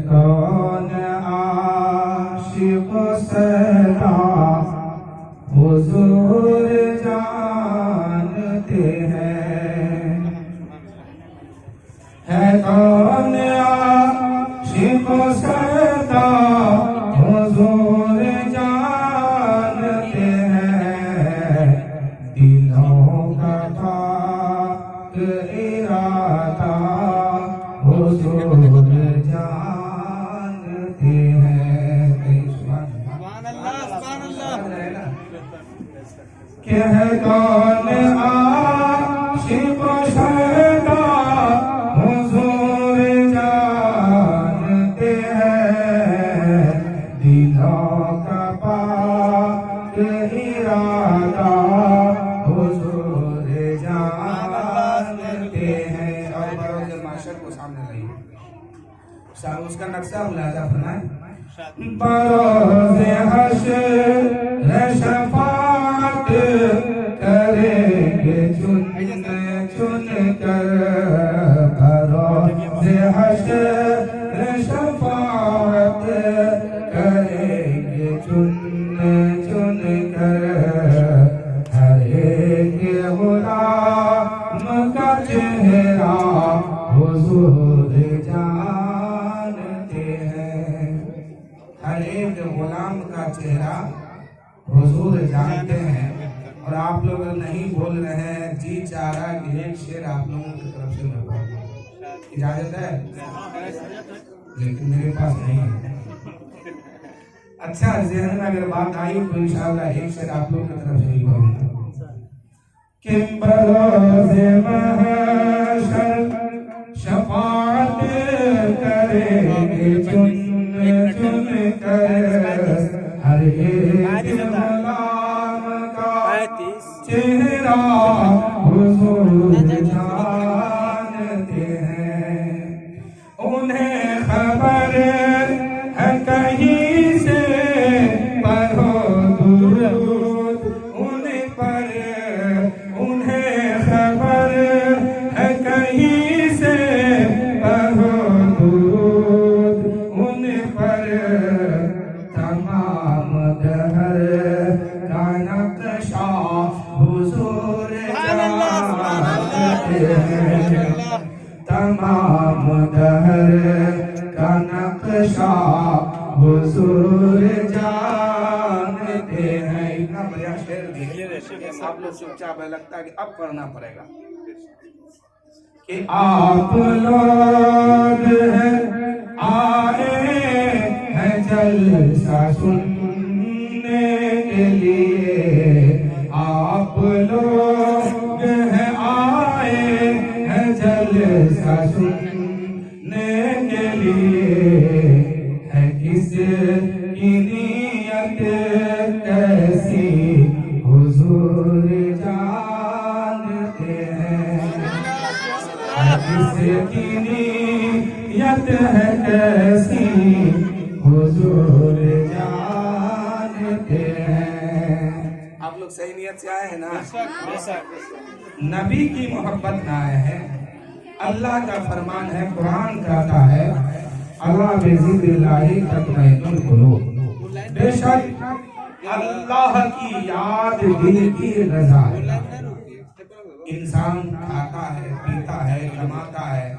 کون عاشق سدا حضور جانتے ہیں، ہے کون عاشق سدا حضور جانتے ہیں، دلوں کا پاک ارادہ حضور جانتے ہیں۔ سبحان اللہ سبحان اللہ۔ کہ ہے کون عاشق سدا حضور جانتے ہیں، دلوں کا پاک ارادہ حضور جانتے ہیں۔ اور بروز معاشر کو سامنے لائیے، اس کا نقشہ ملاحظہ فرمائیں۔ بروز حشر شفاعت کریں گے چن چن کر، بروز حشر شفاعت کریں گے چن چن کر، ہر ایک غلام کا چہرہ حضور جانتے ہیں، ہر ایک غلام کا چہرہ حضور جانتے ہیں۔ اور آپ لوگ نہیں بول رہے ہیں، جی چاہ رہا کہ ایک شعر آپ لوگوں کی طرف سے میں پڑھوں، اجازت ہے؟ لیکن میرے پاس نہیں ہے۔ اچھا ذہن میں اگر بات آئی تو انشاءاللہ ایک شعر آپ لوگوں کی طرف سے ہی پڑھوں گا۔ کہ بروز محشر شفاعت کریں گے چن چن کر، ہر ایک غلام کا چہرہ حضور جانتے ہیں، انہیں خبر ہے کہیں سے پڑھو درود ان پر، انہیں خبر ہے کہیں سے پڑھو درود ان پر، تمام دہر کا نقشہ حضور جانتے ہیں، تمام دہر کا نقشہ حضور جانتے ہیں۔ اتنا بڑا شعر دیکھیے، آپ لوگ چپ چاپ ہے، لگتا ہے کہ اب پڑھنا پڑے گا۔ کہ آپ لوگ ہیں آئے ہیں جلسہ سننے کے لیے، آپ لوگ ہیں آئے ہیں جلسہ سننے کے لیے، ہے کس کی نیت کیسی حضور جانتے ہیں، ہے کس کی نیت ہے کیسی حضور جانتے ہیں۔ آپ لوگ صحیح نیت سے آئے ہیں نا؟ نبی کی محبت میں آئے ہیں، اللہ کا فرمان ہے، قرآن کہتا ہے اللہ بذکر اللہ تطمئن القلوب، بے شک اللہ کی یاد دل کی رضا ہے۔ انسان کھاتا ہے، پیتا ہے، کماتا ہے،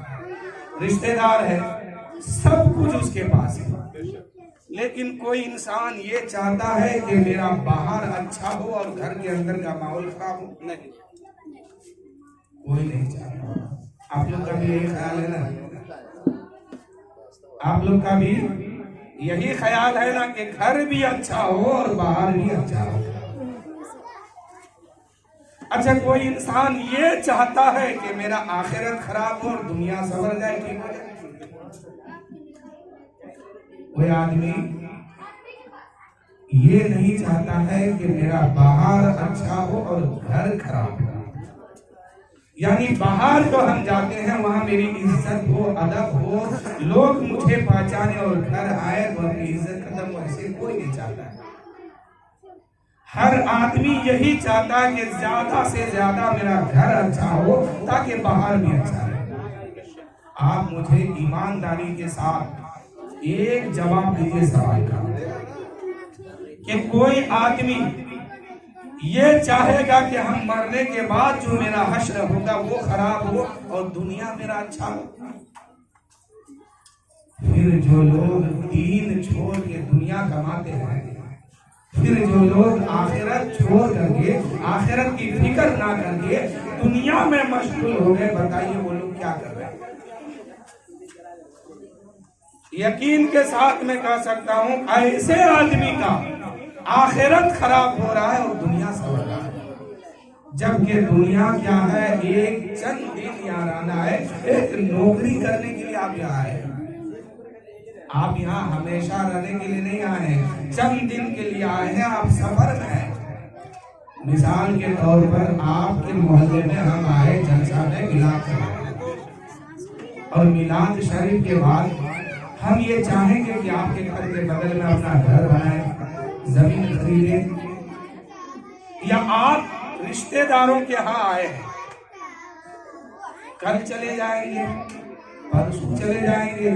رشتہ دار ہے، سب کچھ اس کے پاس ہے، لیکن کوئی انسان یہ چاہتا ہے کہ میرا باہر اچھا ہو اور گھر کے اندر کا ماحول خراب ہو؟ نہیں، کوئی نہیں چاہتا۔ آپ لوگ کا بھی یہی خیال ہے نا؟ آپ لوگ کا بھی یہی خیال ہے نا کہ گھر بھی اچھا ہو اور باہر بھی اچھا ہو؟ اچھا کوئی انسان یہ چاہتا ہے کہ میرا آخرت خراب ہو اور دنیا سنور جائے، ٹھیک ہو جائے؟ کوئی آدمی یہ نہیں چاہتا ہے کہ میرا باہر اچھا ہو اور گھر خراب ہو، یعنی باہر تو ہم جاتے ہیں وہاں میری عزت ہو، ادب ہو، لوگ مجھے پہچانے، اور گھر آئے تو اپنی عزت ختم ہو، ایسے کوئی نہیں چاہتا ہے۔ ہر آدمی یہی چاہتا ہے کہ زیادہ سے زیادہ میرا گھر اچھا ہو تاکہ باہر بھی اچھا رہے۔ آپ مجھے ایمانداری کے ساتھ ایک جواب دیجیے سوال کا کہ کوئی آدمی یہ چاہے گا کہ ہم مرنے کے بعد جو میرا حشر ہوگا وہ خراب ہو اور دنیا میرا اچھا ہو؟ پھر جو لوگ دین چھوڑ کے دنیا کماتے ہیں، پھر جو لوگ آخرت چھوڑ کر کے آخرت کی فکر نہ کر کے دنیا میں مشغول ہو گئے، بتائیے وہ لوگ کیا کر رہے ہیں؟ یقین کے ساتھ میں کہہ سکتا ہوں ایسے آدمی کا آخرت خراب ہو رہا ہے اور دنیا سور رہا ہے، جبکہ دنیا کیا ہے؟ ایک چند دن یہاں آنا ہے، ایک نوکری کرنے کے لیے آپ یہاں آئے، آپ یہاں ہمیشہ رہنے کے لیے نہیں آئے ہیں، چند دن کے لیے آئے ہیں، آپ سفر میں ہیں۔ مثال کے طور پر آپ کے محلے میں ہم آئے جلسہ میں میلاد کرنے، اور میلاد شریف کے بعد ہم یہ چاہیں گے کہ آپ کے گھر کے بغل میں اپنا گھر بنائیں، زمین خریدیں، یا آپ رشتہ داروں کے ہاں آئے ہیں، کل چلے جائیں گے، پرسوں چلے جائیں گے،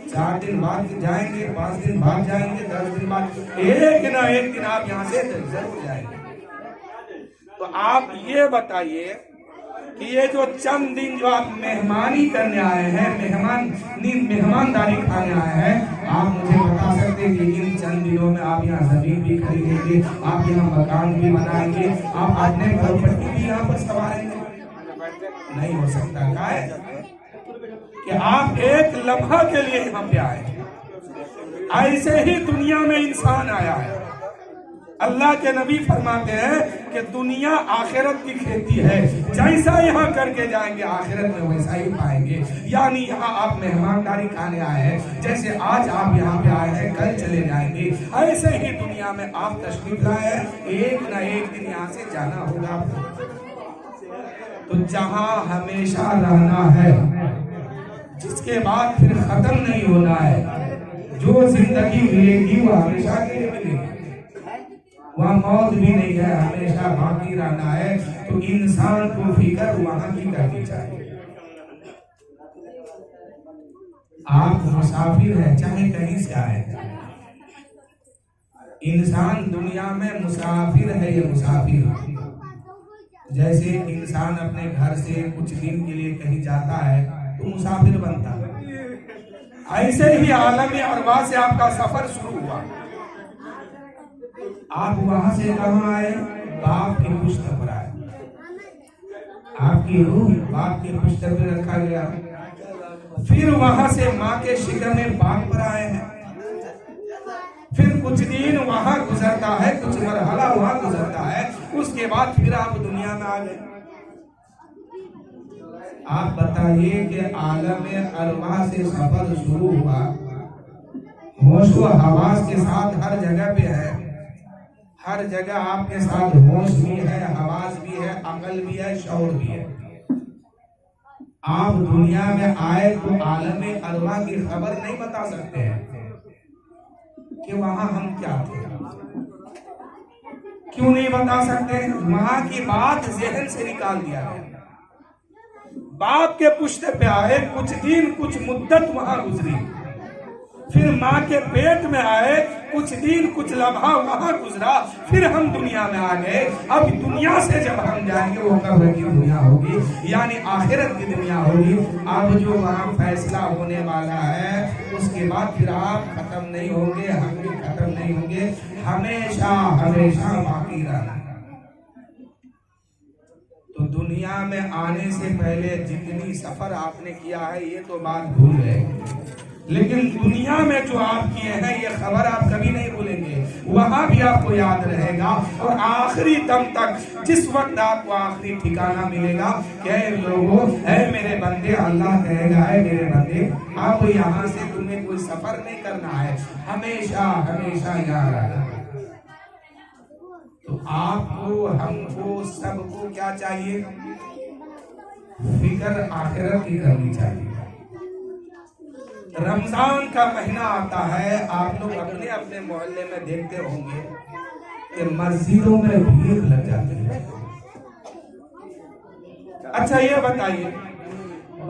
4 دن بعد جائیں گے، 5 دن بعد جائیں گے، 10 دن بعد، ایک نہ ایک دن آپ یہاں سے ضرور جائیں گے۔ تو آپ یہ بتائیے کہ یہ جو چند دن جو آپ مہمانی کرنے آئے ہیں، مہمانداری کھانے آئے ہیں، آپ مجھے بتا سکتے ہیں کہ ان چند دنوں میں آپ یہاں زمین بھی خریدیں گے، آپ یہاں مکان بھی بنائیں گے، آپ اپنے پراپرٹی بھی یہاں پر سنبھالیں گے؟ نہیں ہو سکتا۔ کیا ہے کہ آپ ایک لمحہ کے لیے یہاں پہ آئے، ایسے ہی دنیا میں انسان آیا ہے۔ اللہ کے نبی فرماتے ہیں کہ دنیا آخرت کی کھیتی ہے، جیسا یہاں کر کے جائیں گے آخرت میں ویسا ہی پائیں گے۔ یعنی یہاں آپ مہمانداری کھانے آئے ہیں، جیسے آج آپ یہاں پہ آئے ہیں کل چلے جائیں گے، ایسے ہی دنیا میں آپ تشریف لائے ہیں، ایک نہ ایک دن یہاں سے جانا ہوگا۔ تو جہاں ہمیشہ رہنا ہے، جس کے بعد پھر ختم نہیں ہونا ہے، جو زندگی ملے گی وہ ہمیشہ کے لیے ملے گی، وہاں موت بھی نہیں ہے، ہمیشہ باقی رہنا ہے۔ تو انسان کو فکر وہاں کی کرنی چاہیے۔ آپ مسافر ہیں، چاہے کہیں سے آئے، انسان دنیا میں مسافر ہے۔ یہ مسافر جیسے انسان اپنے گھر سے کچھ دن کے لیے کہیں جاتا ہے تو مسافر بنتا ہے، ایسے ہی عالم ارواح سے آپ کا سفر شروع ہوا۔ آپ وہاں سے کہاں آئے؟ باپ کی پشت پر آئے، آپ کی روح باپ کی پشت پر رکھا گیا، پھر وہاں سے ماں کے شکم میں باپ پر آئے ہیں، پھر کچھ دن وہاں گزرتا ہے، کچھ مرحلہ وہاں گزرتا ہے، اس کے بعد پھر آپ دنیا میں آ گئے۔ آپ بتائیے کہ عالم ارواح سے سفر شروع ہوا، ہوش و حواس کے ساتھ ہر جگہ پہ ہے، ہر جگہ آپ کے ساتھ ہوش بھی ہے، حواس بھی ہے، عقل بھی ہے، شعور بھی ہے۔ آپ دنیا میں آئے تو عالم ارواح کی خبر نہیں بتا سکتے ہیں کہ وہاں ہم کیا تھے، کیوں نہیں بتا سکتے؟ وہاں کی بات ذہن سے نکال دیا گیا۔ باپ کے پشت پہ آئے، کچھ دن کچھ مدت وہاں گزری، پھر ماں کے پیٹ میں آئے، کچھ دن کچھ لمحہ وہاں گزرا، پھر ہم دنیا میں آ گئے۔ اب دنیا سے جب ہم جائیں گے وہ قبر کی دنیا ہوگی، یعنی آخرت کی دنیا ہوگی۔ اب جو وہاں فیصلہ ہونے والا ہے اس کے بعد پھر آپ ختم نہیں ہوں گے، ہم بھی ختم نہیں ہوں گے، ہمیشہ ہمیشہ باقی رہنا۔ تو دنیا میں آنے سے پہلے جتنی سفر آپ نے کیا ہے یہ تو بات بھول گئے، لیکن دنیا میں جو آپ کیے ہیں یہ خبر آپ کبھی نہیں بھولیں گے، وہاں بھی آپ کو یاد رہے گا، اور آخری دم تک جس وقت آپ کو آخری ٹھکانہ ملے گا کہ اے لوگوں، اے میرے بندے، اللہ کہے گا اے میرے بندے، آپ یہاں سے تمہیں کوئی سفر نہیں کرنا ہے، ہمیشہ ہمیشہ یہاں رہنا ہے۔ تو آپ کو، ہم کو، سب کو کیا چاہیے؟ فکر آخرت کی کرنی چاہیے۔ رمضان کا مہینہ آتا ہے، آپ لوگ اپنے اپنے محلے میں دیکھتے ہوں گے کہ مسجدوں میں بھیڑ لگ جاتی ہے۔ اچھا یہ بتائیے،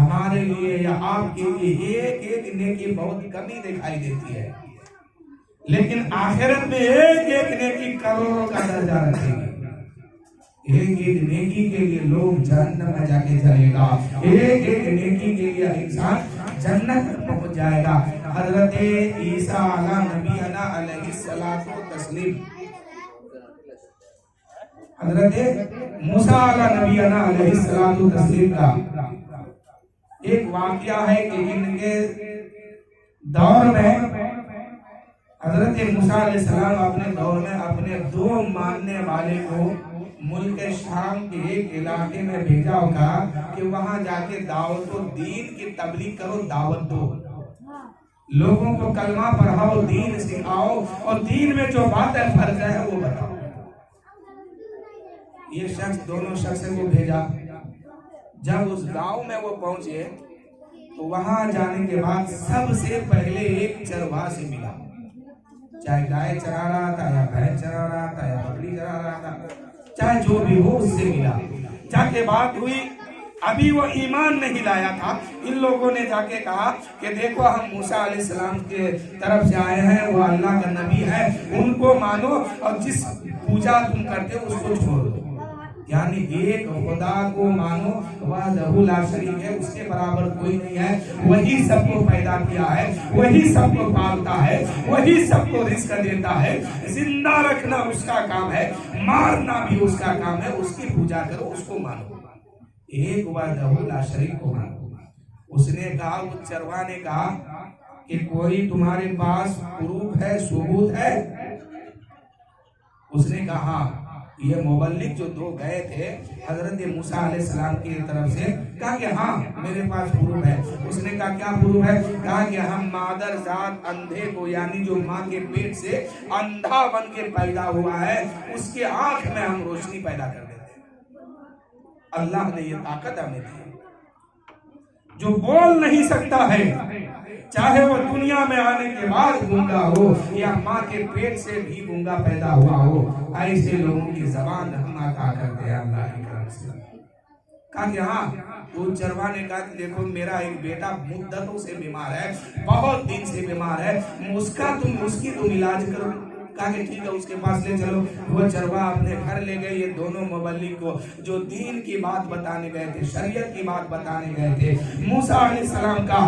ہمارے لیے یا آپ کے لیے ایک ایک نیکی بہت کمی دکھائی دیتی ہے، لیکن آخرت میں ایک ایک نیکی کروڑوں کا درجہ رکھے گی۔ ایک ایک نیکی کے لیے لوگ جہنم میں جا کے جلے گا، ایک ایک نیکی کے لیے انسان جنت میں پہنچ جائے گا۔ حضرت عیسیٰ علیہ نبینا علیہ الصلوۃ والتسلیم، حضرت موسیٰ علیہ نبینا علیہ الصلوۃ والتسلیم کا ایک واقعہ ہے کہ ان کے دور میں حضرت موسیٰ علیہ السلام اپنے دور میں اپنے دو ماننے والے کو ملک شام کے ایک علاقے میں بھیجا ہوگا کہ وہاں جا کے دعوت و دین کی تبلیغ کرو، دعوت دو، لوگوں کو کلمہ پڑھاؤ، دین سکھاؤ، اور دین میں جو باتیں فرض ہے وہ بتاؤ۔ یہ شخص دونوں شخص کو بھیجا۔ جب اس گاؤں میں وہ پہنچے تو وہاں جانے کے بعد سب سے پہلے ایک چرواہ سے ملا، چاہے گائے چرا رہا تھا یا بھینس چرا رہا تھا یا بکری چرا رہا تھا، چاہے جو بھی ہو اس سے ملا۔ جا کے بات ہوئی، ابھی وہ ایمان نہیں لایا تھا، ان لوگوں نے جا کے کہا کہ دیکھو ہم موسیٰ علیہ السلام کے طرف سے آئے ہیں، وہ اللہ کا نبی ہے، ان کو مانو اور جس پوجا تم کرتے ہو اس کو چھوڑ دو۔ یعنی ایک خدا کو مانو، وحدہ لا شریک ہے، اس کے برابر کوئی نہیں ہے، وہی سب کو پیدا کیا ہے، وہی سب کو پالتا ہے، وہی سب کو رزق دیتا ہے، زندہ رکھنا اس کا کام ہے، مارنا بھی اس کا کام ہے، اس کی پوجا کرو، اس کو مانو، ایک وحدہ لا شریک کو مانو۔ اس نے کہا، اس چرواہ نے کہا کہ کوئی تمہارے پاس پروف ہے، ثبوت ہے؟ اس نے کہا ہاں۔ یہ مبلغ جو دو گئے تھے حضرت موسیٰ علیہ السلام کی طرف سے، کہا کہ ہاں میرے پاس پروف ہے۔ اس نے کہا کیا پروف ہے؟ کہا کہ ہم مادر ذات اندھے کو، یعنی جو ماں کے پیٹ سے اندھا بن کے پیدا ہوا ہے، اس کے آنکھ میں ہم روشنی پیدا کر دیتے ہیں۔ اللہ نے یہ طاقت ہمیں دی۔ جو بول نہیں سکتا ہے، چاہے وہ دنیا میں آنے کے بعد گونگا ہو یا ماں کے پیٹ سے بھی گونگا پیدا ہوا ہو، ایسے لوگوں کی زبان ہم عطا کرتے ہیں اللہ کی کرم سے۔ کہا کہ ہاں، وہ چرواہ نے کہا کہ دیکھو میرا ایک بیٹا مدتوں سے بیمار ہے، بہت دن سے بیمار ہے، اس کی تم علاج کرو۔ کہا کہ ٹھیک ہے، اس کے پاس لے چلو۔ وہ چرواہ اپنے گھر لے گئے یہ دونوں مبلغ کو، جو دین کی بات بتانے گئے تھے، شریعت کی بات بتانے گئے تھے، موسیٰ علیہ السلام کا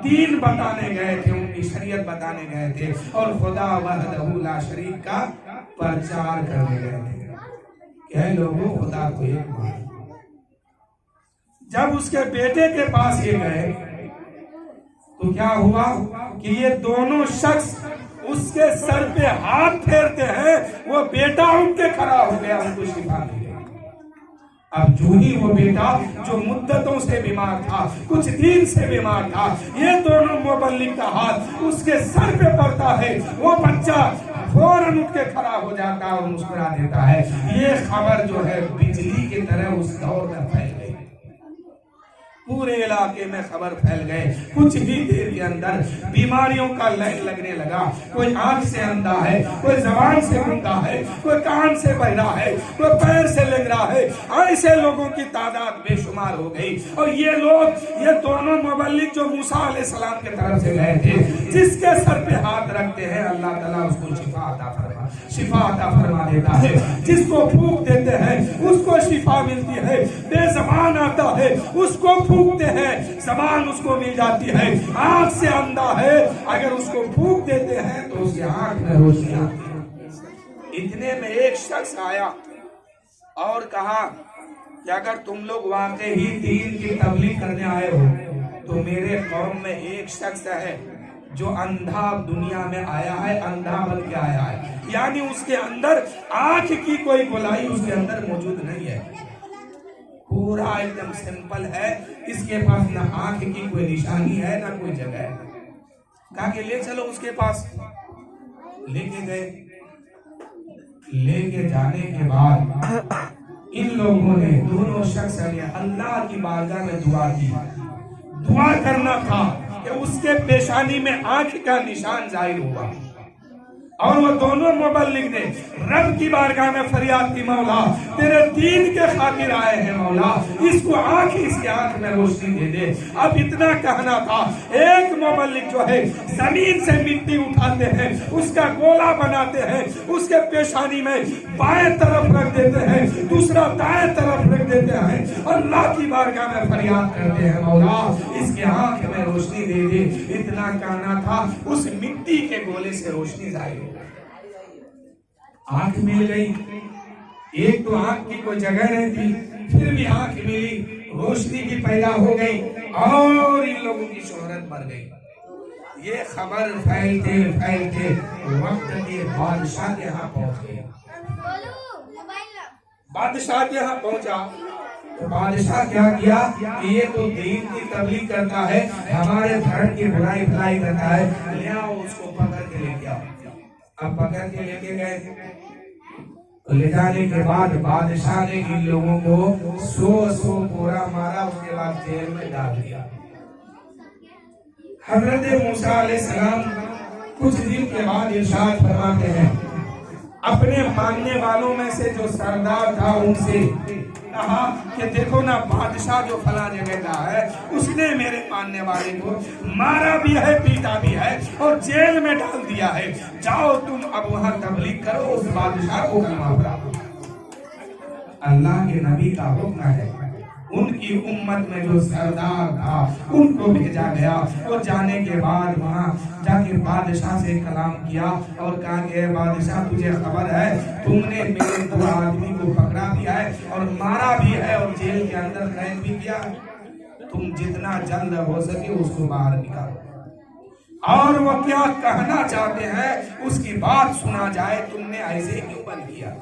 دین بتانے گئے تھے، ان کی شریعت بتانے گئے تھے، اور خدا وحدہ لا شریک کا پرچار کرنے گئے تھے کہ اے لوگوں خدا کو ایک مانو۔ جب اس کے بیٹے کے پاس یہ گئے تو کیا ہوا کہ یہ دونوں شخص اس کے سر پہ ہاتھ پھیرتے ہیں، وہ بیٹا ان کے کھڑا ہو گیا، ان کو شفا مل گئی۔ اب جو ہی وہ بیٹا جو مدتوں سے بیمار تھا، کچھ دن سے بیمار تھا، یہ دونوں مبلغ کا ہاتھ اس کے سر پہ پڑتا ہے، وہ بچہ فوراً اٹھ کے کھڑا ہو جاتا ہے اور مسکرا دیتا ہے۔ یہ خبر جو ہے بجلی کی طرح اس دور میں پھیل گئی، پورے علاقے میں خبر پھیل گئے۔ کچھ ہی دیر کے اندر بیماریوں کا لائن لگنے لگا، کوئی آنکھ سے اندھا ہے، کوئی زبان سے گونگا ہے، کوئی کان سے بہرا ہے، کوئی پیر سے لنگڑا ہے، ایسے لوگوں کی تعداد بے شمار ہو گئی۔ اور یہ لوگ، یہ دونوں مبلغ جو موسیٰ علیہ السلام کی طرف سے گئے تھے، جس کے سر پہ ہاتھ رکھتے ہیں اللہ تعالیٰ اس کو شفا عطا فرما دیتا ہے، جس کو پھونک دیتے ہیں اس کو شفا ملتی ہے، بے زبان آتا ہے اس کو پھونکتے ہیں زبان اس کو مل جاتی ہے، آنکھ سے اندھا ہے اگر اس کو پھونک دیتے ہیں تو اس کی آنکھ میں روشنی آتی ہے۔ اتنے میں ایک شخص آیا اور کہا کہ اگر تم لوگ واقعی دین کی تبلیغ کرنے آئے ہو تو میرے قوم میں ایک شخص ہے جو اندھا دنیا میں آیا ہے، اندھا بن کے آیا ہے، یعنی اس کے اندر آنکھ کی کوئی گولائی اس کے اندر موجود نہیں ہے، پورا ایک دم سمپل ہے، اس کے پاس نہ آنکھ کی کوئی نشانی ہے نہ کوئی جگہ ہے۔ کہا کہ لے چلو اس کے پاس، لے کے گئے۔ لے کے جانے کے بعد ان لوگوں نے، دونوں شخص نے اللہ کی بارگاہ میں دعا کی۔ دعا کرنا تھا کہ اس کے پیشانی میں آنکھ کا نشان ظاہر ہوا، اور وہ دونوں مبلغ نے رب کی بارگاہ میں فریاد کی، مولا تیرے دین کے خاطر آئے ہیں، مولا اس کو اس کی آنکھ میں روشنی دے دے۔ اب اتنا کہنا تھا، ایک مبلغ جو ہے زمین سے مٹی اٹھاتے ہیں، اس کا گولا بناتے ہیں، اس کے پیشانی میں بائیں طرف رکھ دیتے ہیں، دوسرا دائیں طرف رکھ دیتے ہیں، اللہ کی بارگاہ میں فریاد کرتے ہیں، مولا اس کے آنکھ میں روشنی دے دے۔ اتنا کہنا تھا، اس مٹی کے گولے سے روشنی ظاہر ہو، آنکھ مل گئی۔ ایک تو آنکھ کی کوئی جگہ نہیں تھی، پھر بھی آنکھ ملی، روشنی بھی پیدا ہو گئی، اور ان لوگوں کی شہرت بڑھ گئی۔ یہ خبر پھیلتے پھیلتے وقت کے بادشاہ کے ہاں پہنچ گئی۔ بادشاہ کے ہاں پہنچا تو بادشاہ کیا کیا کہ یہ تو دین کی تبلیغ کرتا ہے، ہمارے دھرم کی برائی بھلائی کرتا ہے، لے آؤ اس کو پکڑ کے لے کے آؤ۔ اب پکڑ کے لے کے گئے، لے جانے کے بعد بادشاہ نے ان لوگوں کو 100 پورا مارا، اس کے بعد جیل میں ڈال دیا۔ حضرت موسیٰ علیہ السلام کچھ دن کے بعد ارشاد فرماتے ہیں، اپنے ماننے والوں میں سے جو سردار تھا ان سے کہا کہ دیکھو نا، بادشاہ جو فلاں جگہ کا ہے اس نے میرے ماننے والے کو مارا بھی ہے، پیٹا بھی ہے اور جیل میں ڈال دیا ہے، جاؤ تم اب وہاں تبلیغ کرو، اس بادشاہ کو معاف۔ اللہ کے نبی کا حکم ہے، ان کی امت میں جو سردار تھا ان کو بھیجا گیا، اور جانے کے بعد وہاں جا کے بادشاہ سے کلام کیا اور کہا کہ اے بادشاہ، تجھے خبر ہے تم نے میرے 2 آدمی کو پکڑا بھی ہے اور مارا بھی ہے اور جیل کے اندر قید بھی کیا ہے، تم جتنا جلد ہو سکے اس کو باہر نکالو، اور وہ کیا کہنا چاہتے ہیں اس کی بات سنا جائے، تم نے ایسے کیوں بند کیا۔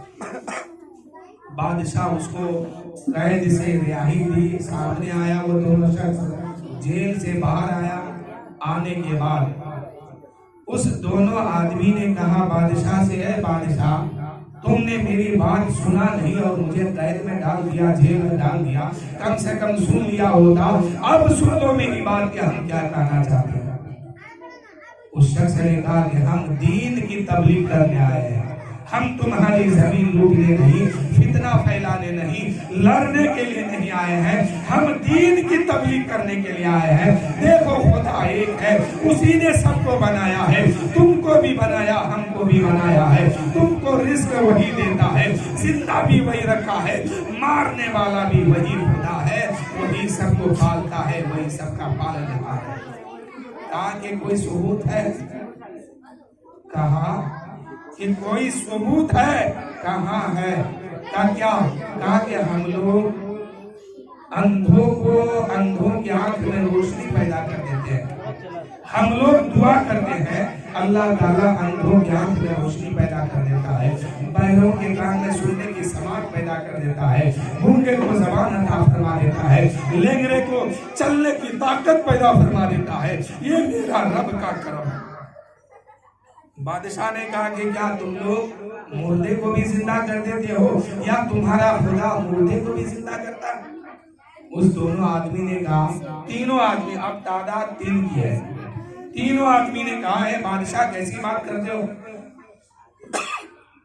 بادشاہ اس کو قید سے رہائی دی، سامنے آیا وہ دونوں شخص، جیل سے باہر آیا، آنے کے بعد اس دونوں آدمی نے کہا بادشاہ سے، اے بادشاہ تم نے میری بات سنا نہیں اور مجھے قید میں ڈال دیا، جیل میں ڈال دیا، کم سے کم سن لیا ہوتا، اب سن لو میری بات کہ ہم کیا کہنا چاہتے ہیں۔ اس شخص نے کہا کہ ہم دین کی تبلیغ کرنے آئے ہیں، ہم تمہاری زمین لوٹنے نہیں، فتنہ پھیلانے نہیں، لڑنے کے لیے نہیں آئے ہیں، ہم دین کی تبلیغ کرنے کے لیے آئے ہیں۔ دیکھو خدا ایک ہے، اسی نے سب کو بنایا ہے، تم کو بھی بنایا، ہم کو بھی بنایا ہے، تم کو رزق وہی دیتا ہے، زندہ بھی وہی رکھا ہے، مارنے والا بھی وہی خدا ہے، وہی سب کو پالتا ہے، وہی سب کا پالنہار ہے۔ کہا کہ کوئی ثبوت ہے؟ کہا کہ کوئی ثبوت ہے؟ کہاں ہے؟ کہا کہ ہم لوگ اندھوں کی آنکھ میں روشنی پیدا کر دیتے ہیں، ہم لوگ دعا کرتے ہیں، اللہ تعالیٰ اندھوں کی آنکھ میں روشنی پیدا کر دیتا ہے، بہروں کے کان میں سننے کی سماعت پیدا کر دیتا ہے، گونگے کو زبان عطا فرما دیتا ہے، لنگڑے کو چلنے کی طاقت پیدا فرما دیتا ہے، یہ میرا رب کا کرم ہے۔ بادشاہ نے کہا کہ کیا تم لوگ مردے کو بھی زندہ کر دیتے ہو یا تمہارا خدا مردے کو بھی زندہ کرتا ہے؟ اس دونوں آدمی نے کہا، تینوں آدمی، اب تعداد 3 کی ہے، تینوں آدمی نے کہا ہے بادشاہ کیسی بات کرتے ہو،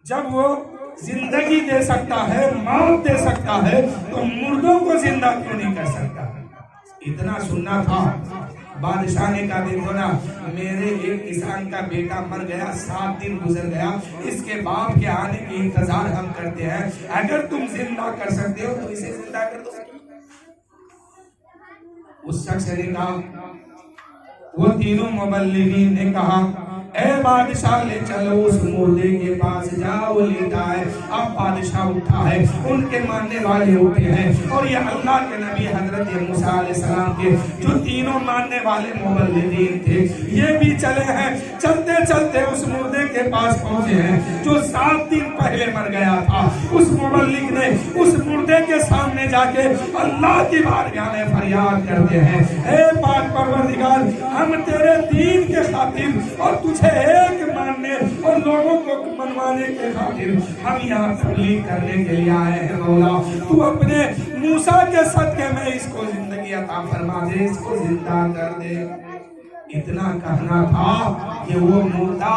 جب وہ زندگی دے سکتا ہے، موت دے سکتا ہے تو مردوں کو زندہ کیوں نہیں کر سکتا؟ اتنا سننا تھا۔ بادشاہ نے کہا دیکھو نا، میرے ایک کسان کا بیٹا مر گیا، 7 دن گزر گیا، اس کے باپ کے آنے کی انتظار ہم کرتے ہیں، اگر تم زندہ کر سکتے ہو تو اسے زندہ کر دو۔ اس شخص نے کہا، وہ تینوں مبلغین نے کہا، اے بادشاہ لے چلو اس مردے کے پاس، جاؤ لیٹا ہے۔ اب بادشاہ اٹھا ہے، ان کے ماننے والے اٹھے ہیں، اور یہ اللہ کے نبی حضرت موسیٰ علیہ السلام کے جو تینوں ماننے والے مبلغین تھے یہ بھی چلے ہیں، چلتے چلتے اس مردے کے پاس پہنچے ہیں جو 7 دن پہلے مر گیا تھا۔ اس مبلغ نے اس مردے کے سامنے جا کے اللہ کی بارگاہ میں فریاد کرتے ہیں، اے پاک پروردگار، ہم تیرے دین کے خاطر اور تجھے ایک ماننے اور لوگوں کو منوانے کے خاطر ہم یہاں تبلیغ کرنے کے لیے آئے ہیں، مولا تو اپنے موسیٰ کے صدقے میں اس کو زندگی عطا فرما دے، اس کو زندہ کر دے۔ اتنا کہنا تھا کہ وہ مردہ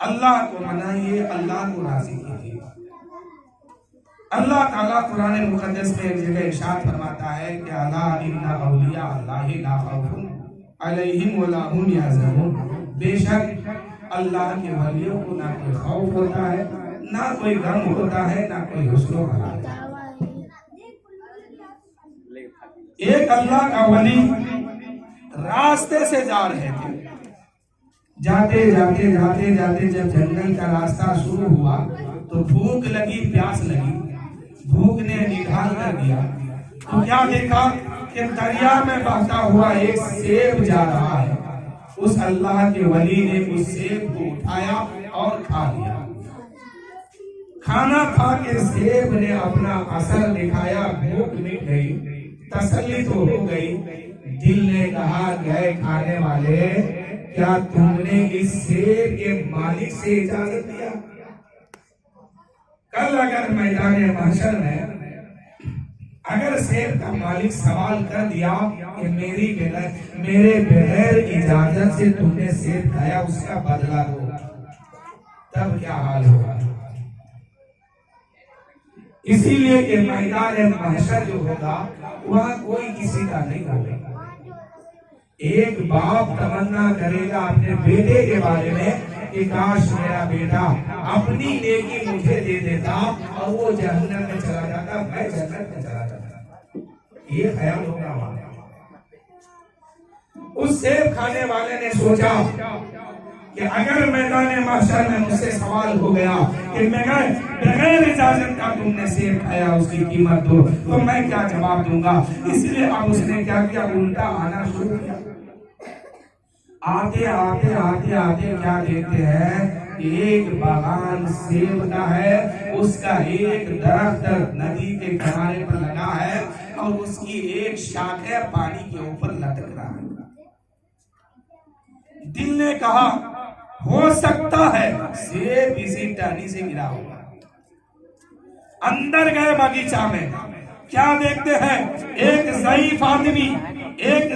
اللہ کو منائیے، اللہ کو راضی کیجیے۔ اللہ تعالیٰ قرآن مقدس میں ایک جگہ ارشاد فرماتا ہے کہ الا ان اولیاء اللہ لا خوف علیہم ولا هم یحزنون، بے شک اللہ کے ولیوں کو نہ کوئی خوف ہوتا ہے، نہ کوئی غم ہوتا ہے، نہ کوئی حزن و حالت۔ ایک اللہ کا ولی راستے سے جا رہے تھے، جاتے جاتے جاتے جاتے جب جنگل کا راستہ شروع ہوا تو بھوک لگی، پیاس لگی، بھوک نے نڈھال کر دیا تو کیا دیکھا کہ دریا میں بہتا ہوا ایک سیب جا رہا ہے۔ اس اللہ کے ولی نے اس سیب کو اٹھایا اور کھا لیا۔ کھانا کھا کے سیب نے اپنا اثر دکھایا، بھوک مٹ گئی، تسلی تو ہو گئی۔ دل نے کہا گئے کھانے والے، کیا تم نے اس سیب کے مالک سے اجازت لیا؟ کل اگر میدان محشر میں اگر سیب کا مالک سوال کر دیا کہ میرے بغیر اجازت سے تم نے سیب کھایا، اس کا بدلہ دو، تب کیا حال ہوگا؟ اسی لیے کہ میدان محشر جو ہوگا وہاں کوئی کسی کا نہیں ہوگا۔ ایک باپ تمنا کرے گا اپنے بیٹے کے بارے میں کہ کاش میرا بیٹا اپنی نیکی مجھے دے دیتا اور وہ جہنم میں چلا جاتا، میں جنت میں چلا جاتا۔ یہ خیال ہوگا وہاں۔ اس سیب کھانے والے نے سوچا کہ اگر میدان محشر میں مجھ سے سوال ہو گیا کہ بغیر اجازت کا تم نے سیب کھایا، اس کی قیمت دو، تو میں کیا جواب دوں گا؟ اس لیے اب اس نے کیا کیا، الٹا آنا شروع کیا۔ آتے آتے آتے آتے کیا دیکھتے ہیں، ایک باغان سیب کا ہے، اس کا ایک درخت ندی کے کنارے پر لگا ہے اور اس کی ایک شاخ پانی کے اوپر لٹک رہا ہے۔ دل نے کہا ہو سکتا ہے سیب اسی ٹہنی سے گرا ہوگا۔ اندر گئے باغیچہ میں، کیا دیکھتے ہیں، ایک ضعیف آدمی، ایک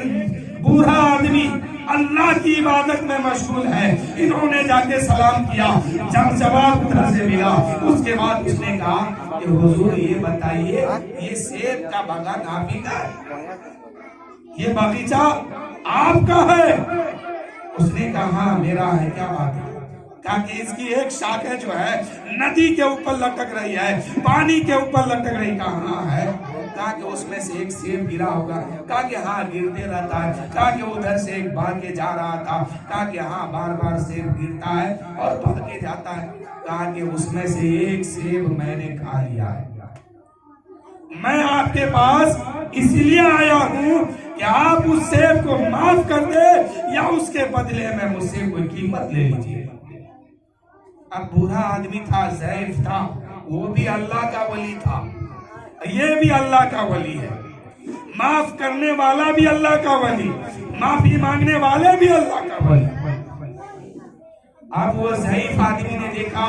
بوڑھا آدمی اللہ کی عبادت میں مشغول ہے۔ انہوں نے جا کے سلام کیا، جب جواب ادھر سے ملا، اس کے بعد اس نے کہا کہ حضور یہ بتائیے یہ سیب کا باغان آپ ہی کا ہے؟ یہ باغیچہ آپ کا ہے؟ اس نے کہا ہاں میرا ہے، کیا بات ہے؟ کہا کہ اس کی ایک شاخیں جو ہے ندی کے اوپر لٹک رہی ہے، پانی کے اوپر لٹک رہی۔ کہا ہاں ہے۔ کہا کہ اس میں سے ایک سیب گرا ہوگا؟ کہا کہ ہاں گرتے رہتا ہے۔ کہا کہ ادھر سے ایک بھاگ کے جا رہا تھا؟ کہا کہ ہاں بار بار سیب گرتا ہے اور بھاگ کے جاتا ہے۔ کہا کہ اس میں سے ایک سیب میں نے کھا لیا ہے۔ میں آپ کے پاس اس لیے آیا ہوں کہ آپ اس سیب کو معاف کر دے یا اس کے بدلے میں مجھ سے کوئی قیمت لے لیجیے۔ اب بوڑھا آدمی تھا، ضعیف تھا، وہ بھی اللہ کا ولی تھا، یہ بھی اللہ کا ولی ہے، معاف کرنے والا بھی اللہ کا ولی، معافی مانگنے والے بھی اللہ کا ولی۔ اب وہ ضعیف آدمی نے دیکھا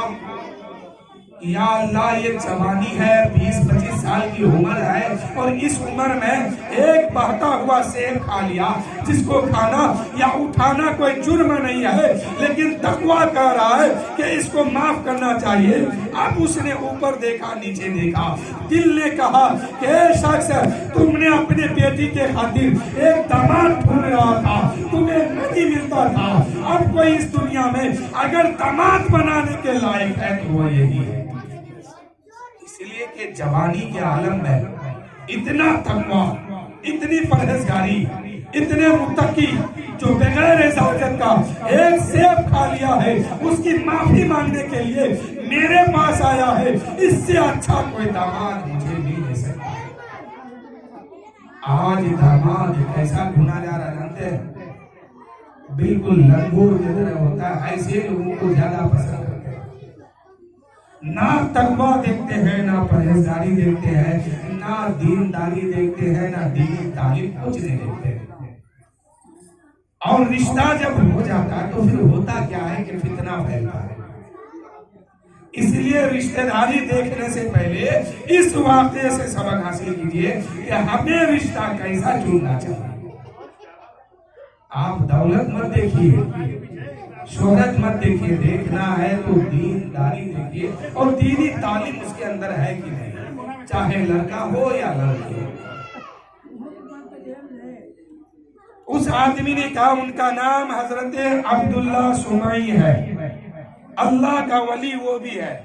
یا اللہ یہ جوانی ہے، 20-25 سال کی عمر ہے اور اس عمر میں ایک بہتا ہوا سیب کھا لیا، جس کو کھانا یا اٹھانا کوئی جرم نہیں ہے، لیکن تقویٰ کہہ رہا ہے کہ اس کو معاف کرنا چاہیے۔ اب اس نے اوپر دیکھا، نیچے دیکھا، دل نے کہا کہ اے شخص تم نے اپنے بیٹی کے خاطر ایک داماد ڈھونڈ رہا تھا، تمہیں نہیں ملتا تھا، اب کوئی اس دنیا میں اگر داماد بنانے کے لائق ہے تو وہ یہی ہے۔ اس لیے کہ جوانی کے عالم میں اتنا تقویٰ، اتنی پرہیزگاری، اتنے متقی جو بغیر اجازت کا ایک سیب کھا لیا ہے، اس کی معافی مانگنے کے لیے میرے پاس آیا ہے، اس سے اچھا کوئی داماد مجھے نہیں دے سکتا۔ آج داماد کیسا ڈھونڈا جا رہا جانتے ہیں؟ بالکل لنگور جدھر ہوتا ہے ایسے لوگوں کو زیادہ پسند کرتے ہیں۔ نہ تقویٰ دیکھتے ہیں، نہ پرہیزگاری دیکھتے ہیں، نہ دینداری دیکھتے ہیں، نہ دینی تعلیم، کچھ نہیں دیکھتے ہیں۔ اور رشتہ جب ہو جاتا ہے تو پھر ہوتا کیا ہے کہ فتنہ پھیلتا ہے۔ اس لیے رشتہ داری دیکھنے سے پہلے اس واقعے سے سبق حاصل کیجئے کہ ہمیں رشتہ کیسا چننا چاہیے۔ آپ دولت مت دیکھیے، شہرت مت دیکھیے، دیکھنا ہے تو دینداری دیکھیے، اور دینی تعلیم اس کے اندر ہے کہ نہیں، چاہے لڑکا ہو یا لڑکی ہو۔ اس آدمی نے کہا ان کا نام حضرت عبداللہ سمعی ہے، اللہ کا ولی وہ بھی ہے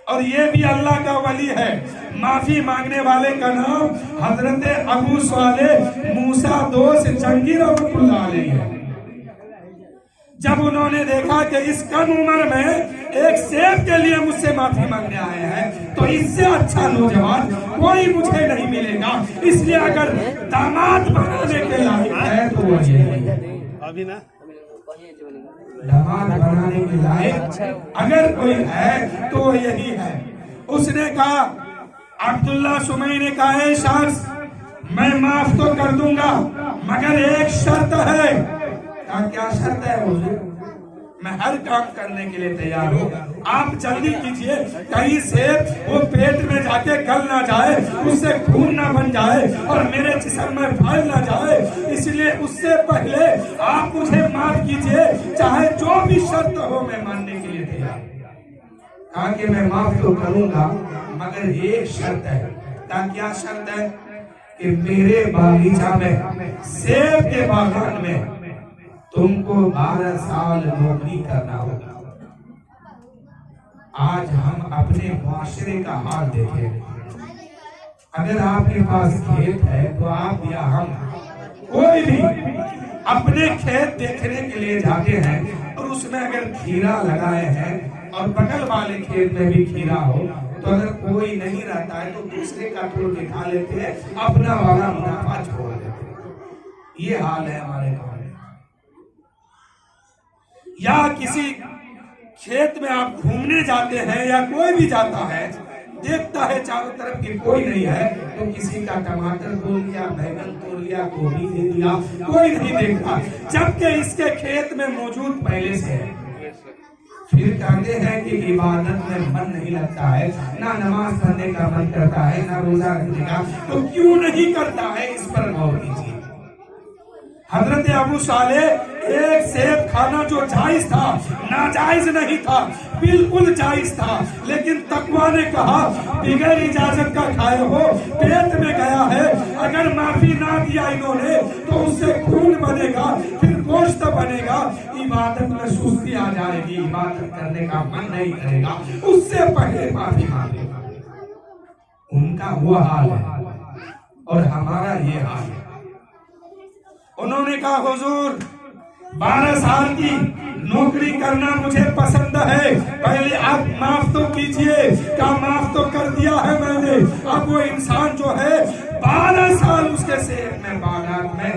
اور یہ بھی اللہ کا ولی ہے۔ معافی مانگنے والے کا نام حضرت ابو صالح موسیٰ دوست جنگی رحمۃ اللہ علیہ ہے۔ جب انہوں نے دیکھا کہ اس کم عمر میں ایک سیب کے لیے مجھ سے معافی مانگنے آئے ہیں تو اس سے اچھا نوجوان کوئی مجھے نہیں ملے گا، اس لیے اگر داماد بنانے کے لائق ہے تو وہ یہی ہے۔ داماد بنانے کے لائق اگر کوئی ہے تو وہ یہی ہے۔ اس نے کہا، عبداللہ سمعی نے کہا، اے شخص میں معاف تو کر دوں گا مگر ایک شرط ہے۔ کہا کیا شرط ہے حضور؟ میں ہر کام کرنے کے لیے تیار ہوں، آپ جلدی کیجئے، کہیں سے وہ پیٹ میں جا کے گل نہ جائے، اس سے خون نہ بن جائے اور میرے جسم میں پھیل نہ جائے، اس لیے اس سے پہلے آپ مجھے معاف کیجئے، چاہے جو بھی شرط ہو میں ماننے کے لیے تیار ہوں۔ کہا کہ میں معاف تو کروں گا مگر ایک شرط ہے۔ کہا کیا شرط ہے؟ کہ میرے باغیچہ میں، سیب کے باغان میں تم کو 12 سال نوکری کرنا ہوگا۔ آج ہم اپنے معاشرے کا حال دیکھیں، اگر آپ کے پاس کھیت ہے تو آپ یا ہم کوئی بھی اپنے کھیت دیکھنے کے لیے جاتے ہیں اور اس میں اگر کھیرا لگائے ہیں اور بغل والے کھیت میں بھی کھیرا ہو تو اگر کوئی نہیں رہتا ہے تو دوسرے کا توڑ کے کھا لیتے ہیں، اپنا والا منافع چھوڑ دیتے ہیں۔ یہ حال ہے ہمارے گاؤں میں۔ یا کسی کھیت میں آپ گھومنے جاتے ہیں یا کوئی بھی جاتا ہے، دیکھتا ہے چاروں طرف کہ کوئی نہیں ہے تو کسی کا ٹماٹر توڑ لیا، بیگن توڑ لیا، گوبھی دے دیا، کوئی نہیں دیکھتا، جبکہ اس کے کھیت میں موجود پہلے سے ہے۔ پھر کہتے ہیں کہ عبادت میں من نہیں لگتا ہے، نہ نماز پڑھنے کا من کرتا ہے، نہ روزہ رکھنے کا، تو کیوں نہیں کرتا ہے؟ اس پر غور کیجیے۔ حضرت ابو صالح ایک سیب کھانا جو جائز تھا، ناجائز نہیں تھا، بالکل جائز تھا، لیکن تقویٰ نے کہا بغیر اجازت کا کھائے ہو، پیٹ میں گیا ہے، اگر معافی نہ دیا انہوں نے تو اس سے خون بنے گا، پھر گوشت بنے گا، عبادت میں سستی آ جائے گی، عبادت کرنے کا من نہیں کرے گا، اس سے پہلے معافی مانگے گا۔ ان کا وہ حال ہے اور ہمارا یہ حال ہے۔ انہوں نے کہا حضور 12 سال کی نوکری کرنا مجھے پسند ہے، پہلے آپ معاف تو کیجئے۔ کہا معاف تو کر دیا ہے میں نے، اب وہ انسان جو ہے 12 سال اس کے سیب میں باغات میں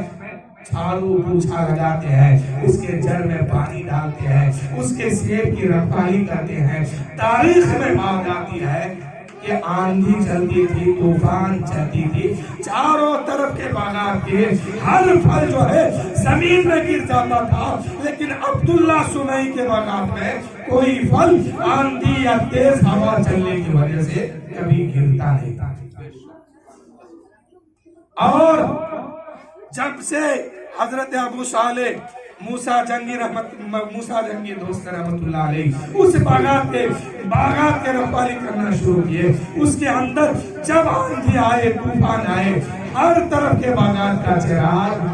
جھاڑو پوچھا لگاتے ہیں، اس کے جڑ میں پانی ڈالتے ہیں، اس کے سیب کی رکھوالی کرتے ہیں۔ تاریخ میں بات آتی ہے کہ آندھی چلتی تھی، طوفان چلتی تھی، چاروں طرف کے باغات کے ہر پھل جو ہے زمین میں گر جاتا تھا، لیکن عبداللہ سمعی کے باغات میں کوئی پھل آندھی یا تیز ہوا چلنے کی وجہ سے کبھی گرتا نہیں تھا۔ اور جب سے حضرت ابو صالح موسیٰ جنگی دوست رحمت اللہ علیہ اس باغات کے رکھوالی کرنا شروع کیے، اس کے اندر جب آندھی آئے، طوفان آئے، ہر طرف کے باغات کا چراغ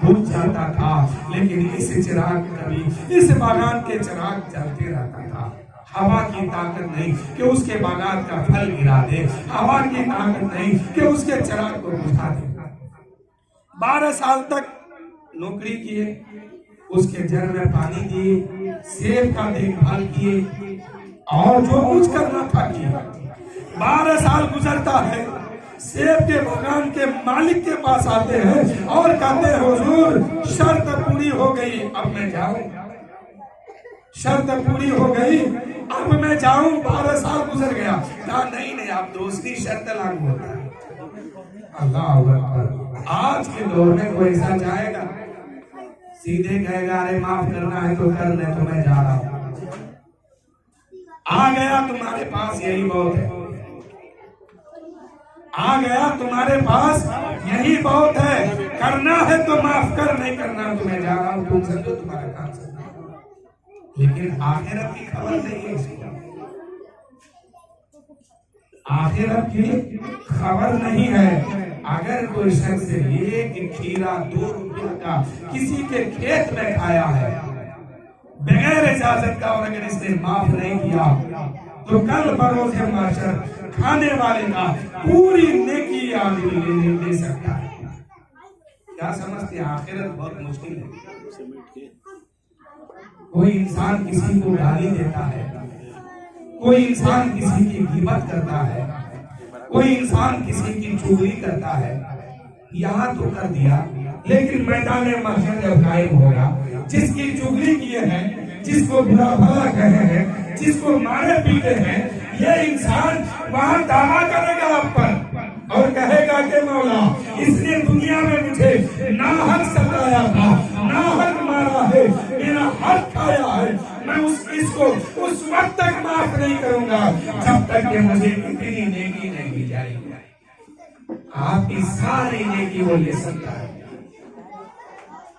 بجھ جاتا تھا، لیکن اس باغات کے چراغ جلتے رہتا تھا۔ ہوا کی طاقت نہیں کہ اس کے باغات کا پھل گرا دے، ہوا کی طاقت نہیں کہ اس کے چراغ کو بجھا دے۔ 12 سال تک نوکری کیے، اس کے جڑ میں پانی دیے، سیب کا دیکھ بھال کیے اور جو کچھ کرنا تھا کیا۔ 12 سال گزرتا ہے، سیب کے باغان کے مالک کے پاس آتے ہیں اور کہتے ہیں حضور شرط پوری ہو گئی، اب میں جاؤں۔ شرط پوری ہو گئی، اب میں جاؤں، 12 سال گزر گیا۔ کہا نہیں، اب دوسری شرط لاگو ہوتا ہے۔ اللہ اکبر۔ آج کے دور میں کوئی ایسا چاہے گا؟ سیدھے کہے گا ارے معاف کرنا ہے تو کر لے، تو میں جا رہا ہوں۔ آ گیا تمہارے پاس یہی بہت ہے، آ گیا تمہارے پاس یہی بہت ہے، کرنا ہے تو معاف کر، نہیں کرنا تو میں جا رہا ہوں، تم سمجھو تمہارا کام سمجھو۔ لیکن آخرت کی خبر نہیں ہے اس کو، آخرت کی خبر نہیں ہے۔ اگر کوئی شخص ایک کھیرا 2 روپیہ کا کسی کے کھیت میں کھایا ہے بغیر اجازت کا، اور اگر اس نے معاف نہیں کیا تو کل بروز محشر کھانے والے کا پوری نیکی آدمی لے سکتا ہے۔ کیا سمجھتے ہیں؟ آخرت بہت مشکل ہے۔ کوئی انسان کسی کو گالی دیتا ہے، کوئی انسان کسی کی غیبت کرتا ہے، کوئی انسان کسی کی چغلی کرتا ہے، یہاں تو کر دیا، لیکن میدان محشر جب قائم ہوگا، جس کی چغلی کیے ہیں، جس کو برا بھلا کہے ہیں، جس کو مارے پیٹے ہیں، یہ انسان وہاں دعویٰ کرے گا آپ پر اور کہے گا کہ مولا اس نے دنیا میں مجھے ناحق ستایا تھا، ناحق مارا ہے، میرا حق کھایا ہے، میں اس کو اس وقت تک معاف نہیں کروں گا جب تک کہ مجھے اتنی نیکی نہیں دی جائے گی۔ آپ کی ساری نیکی وہ لے سکتا ہے،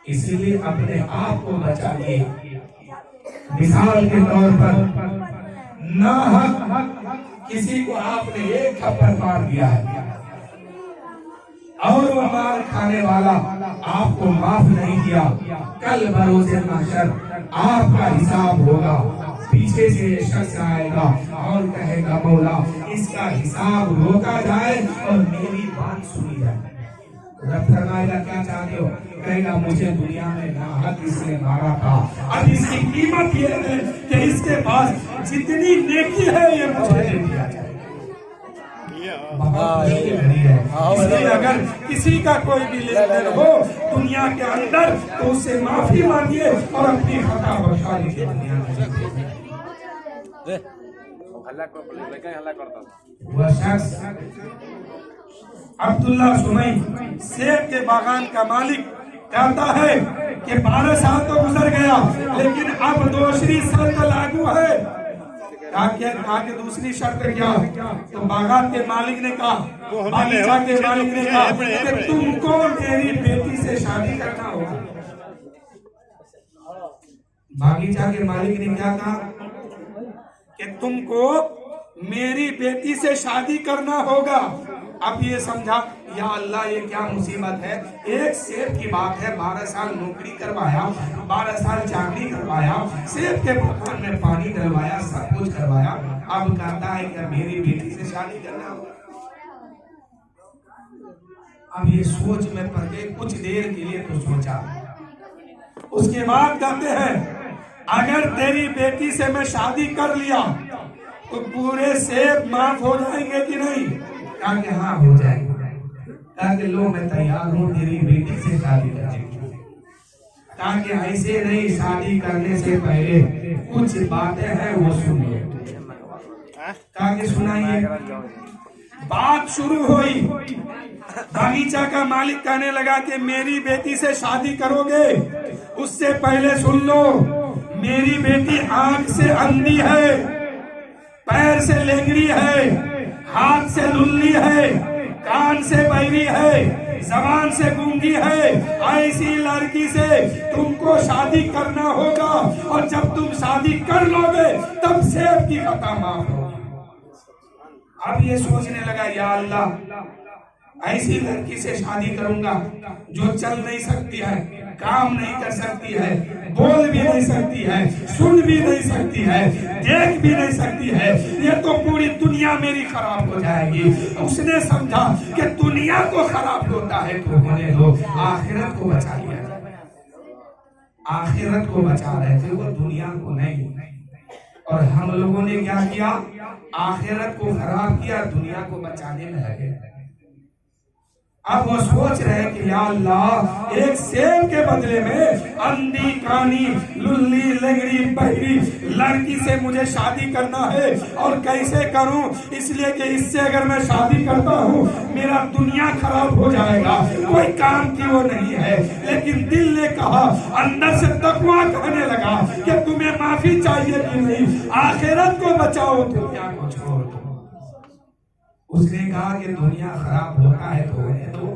اسی لیے اپنے آپ کو بچائیے۔ مثال کے طور پر ناحق کسی کو آپ نے ایک تھپڑ مار دیا ہے اور وہ مار کھانے والا آپ کو معاف نہیں کیا، کل بروز محشر آپ کا حساب ہوگا۔ پیچھے سے یہ شخص آئے گا اور کہے گا مولا اس کا حساب روکا جائے اور میری بات سنی جائے۔ رب فرمائے گا کیا چاہتے ہو؟ کہے گا مجھے دنیا میں ناحق اس نے مارا تھا، اب اس کی قیمت یہ ہے کہ اس کے پاس جتنی نیکی ہے یہ مجھے دے دیا جائے۔ اس لیے اگر کسی کا کوئی بھی لین دین ہو دنیا کے اندر تو اس سے معافی مانگیے اور اپنی خطا بخشا لیجیے۔ وہ شخص عبداللہ سمی سیب کے باغان کا مالک کہتا ہے کہ 12 سال تو گزر گیا لیکن اب دوسری شرط لاگو ہے۔ کہا کہ دوسری شرط کیا؟ تو باغات کے مالک نے کہا، باغیچہ کے مالک نے کہا کہ تم کو میری بیٹی سے شادی کرنا ہوگا۔ باغیچہ کے مالک نے کیا کہا کہ تم کو میری بیٹی سے شادی کرنا ہوگا۔ اب یہ سمجھا یا اللہ یہ کیا مصیبت ہے، ایک سیب کی بات ہے، 12 سال نوکری کروایا، 12 سال چاکری کروایا، سیب کے باغان میں پانی ڈلوایا، سب کچھ کروایا، اب کہتا ہے کہ میری بیٹی سے شادی کرنا ہوگا۔ اب یہ سوچ میں پڑ گئے، کچھ دیر کے لیے تو سوچا، اس کے بعد کہتے ہیں اگر تیری بیٹی سے میں شادی کر لیا تو پورے سیب معاف ہو جائیں گے کہ نہیں؟ کہا کہ ہاں ہو جائیں گے۔ کہا کہ لو میں تیار ہوں تیری بیٹی سے شادی کرنے کی۔ کہا کہ ایسے نہیں، شادی کرنے سے پہلے کچھ باتیں ہیں وہ سنیے۔ کہا کہ سنائیے۔ بات شروع ہوئی، باغیچہ کا مالک کہنے لگا کہ میری بیٹی سے شادی کرو گے، اس سے پہلے سن لو میری بیٹی آنکھ سے اندھی ہے، پیر سے لنگڑی ہے، ہاتھ سے للی ہے، کان سے بہری ہے، زبان سے گونگی ہے، ایسی لڑکی سے تم کو شادی کرنا ہوگا، اور جب تم شادی کر لو گے تب سیب کی خطا معاف ہوگی۔ اب یہ سوچنے لگا یا اللہ ایسی لڑکی سے شادی کروں گا جو چل نہیں سکتی ہے، کام نہیں کر سکتی ہے، بول بھی نہیں سکتی ہے، سن بھی نہیں سکتی ہے، دیکھ بھی نہیں سکتی ہے، یہ تو پوری دنیا میری خراب ہو جائے گی۔ اس نے سمجھا کہ دنیا کو خراب ہوتا ہے تو ہونے دو، آخرت کو بچا لیا جائے۔ آخرت کو بچا رہے تھے وہ دنیا کو نہیں، اور ہم لوگوں نے کیا کیا؟ آخرت کو خراب کیا، دنیا کو بچانے میں لگے۔ اب وہ سوچ رہے کہ یا اللہ ایک سیب کے بدلے میں اندھی، کانی، للی، لنگڑی، بہری لڑکی سے مجھے شادی کرنا ہے، اور کیسے کروں؟ اس لیے کہ اس سے اگر میں شادی کرتا ہوں میرا دنیا خراب ہو جائے گا، کوئی کام کی وہ نہیں ہے۔ لیکن دل نے کہا، اندر سے تقویٰ کہنے لگا کہ تمہیں معافی چاہیے کہ نہیں، آخرت کو بچاؤ دنیا کو چھوڑ دو۔ اس نے کہا کہ دنیا خراب ہوتا ہے تو ہونے دو،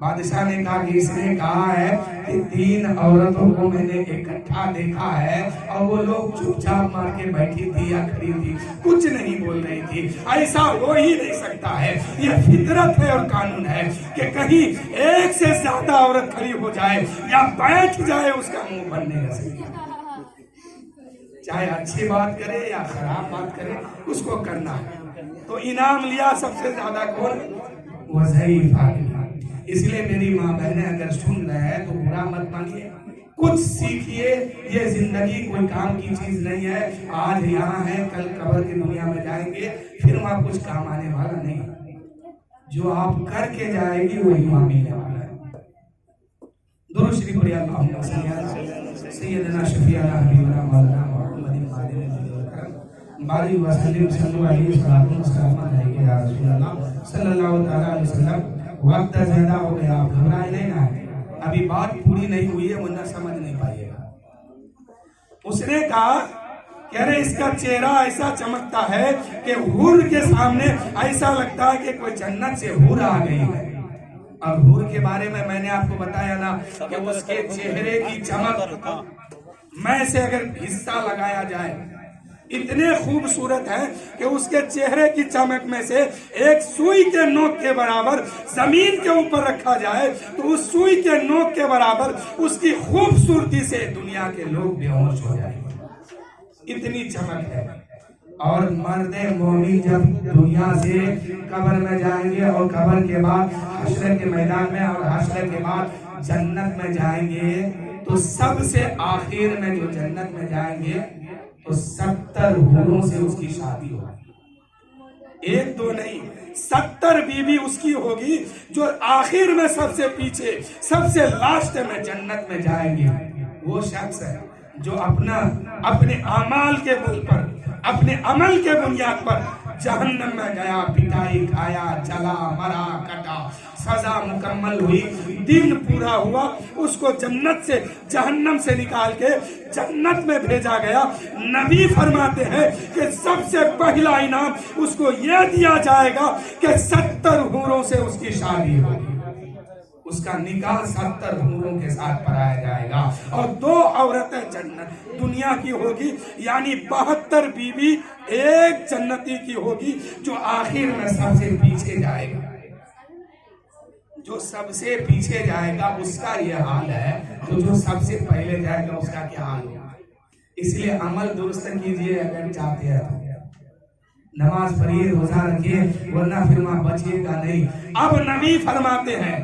بادشاہ نے کہا کہ اس نے کہا ہے کہ 3 عورتوں کو میں نے اکٹھا دیکھا ہے اور وہ لوگ چپ چاپ مار کے بیٹھی تھی یا کھڑی تھی، کچھ نہیں بول رہی تھی. ایسا ہو ہی نہیں سکتا ہے، یہ فطرت ہے اور قانون ہے کہ کہیں ایک سے زیادہ عورت کھڑی ہو جائے یا بیٹھ جائے اس کا منہ بننے کا سکتا، چاہے اچھی بات کرے یا خراب بات کرے اس کو کرنا ہے. تو انعام لیا سب سے زیادہ کون؟ وظیفہ. اس لیے میری ماں بہنیں اگر سن رہے ہیں تو برا مت مانیے، کچھ سیکھیے. یہ زندگی کوئی کام کی چیز نہیں ہے. آج یہاں ہے، کل قبر کی دنیا میں جائیں گے، پھر وہاں کچھ کام آنے والا نہیں. جو آپ کر کے جائے گی وہی وہاں ملنے والا ہے. درود شریف پڑھیے. اللہم صلی علی سیدنا شفیعنا حبیبنا مولانا محمد بارک وسلم صلی علیہ وسلم یا رسول اللہ صلی اللہ تعالی علیہ وسلم. وقت زیادہ ہو گیا، آپ گھبرائے نہیں نا، ابھی بات پوری نہیں ہوئی ہے ورنہ سمجھ نہیں پائیے گا. اس نے کہا کہ ارے اس کا چہرہ ایسا چمکتا ہے کہ حور کے سامنے ایسا لگتا ہے کہ کوئی جنت سے حور آ گئی ہے. اور حور کے بارے میں نے آپ کو بتایا نا کہ اس کے چہرے کی چمک میں سے اگر حصہ لگایا جائے اتنے خوبصورت ہے کہ اس کے چہرے کی چمک میں سے ایک سوئی کے نوک کے برابر زمین کے اوپر رکھا جائے تو اس سوئی کے نوک کے برابر اس کی خوبصورتی سے دنیا کے لوگ بے ہوش ہو جائیں. اتنی چمک ہے. اور مرد مومن جب دنیا سے قبر میں جائیں گے اور قبر کے بعد حشر کے میدان میں اور حشر کے بعد جنت میں جائیں گے تو سب سے آخر میں جو جنت میں جائیں گے تو 70 حوروں سے اس کی شادی ہوگی. 1-2 نہیں، 70 بیوی اس کی ہوگی جو آخر میں سب سے پیچھے سب سے لاسٹ میں جنت میں جائیں گے. وہ شخص ہے جو اپنے اعمال کے بل پر، اپنے عمل کے بنیاد پر جہنم میں گیا، پٹائی کھایا، جلا، مرا، کٹا، سزا مکمل ہوئی، دن پورا ہوا، اس کو جنت سے جہنم سے نکال کے جنت میں بھیجا گیا. نبی فرماتے ہیں کہ سب سے پہلا انعام اس کو یہ دیا جائے گا کہ 70 حوروں سے اس کی شادی ہوگی. اس کا نکاح 70 حوروں کے ساتھ پڑھایا جائے گا اور 2 عورتیں جنت دنیا کی ہوگی، یعنی 72 بیوی ایک جنتی کی ہوگی جو آخر میں سب سے پیچھے جائے گا. جو سب سے پیچھے جائے گا اس کا یہ حال ہے، تو جو سب سے پہلے جائے گا اس کا کیا حال ہوگا. اس لیے عمل درست کیجئے اگر چاہتے ہیں تو. نماز پڑھیے، روزہ رکھیے، ورنہ پھر وہاں بچیے گا نہیں. اب نبی فرماتے ہیں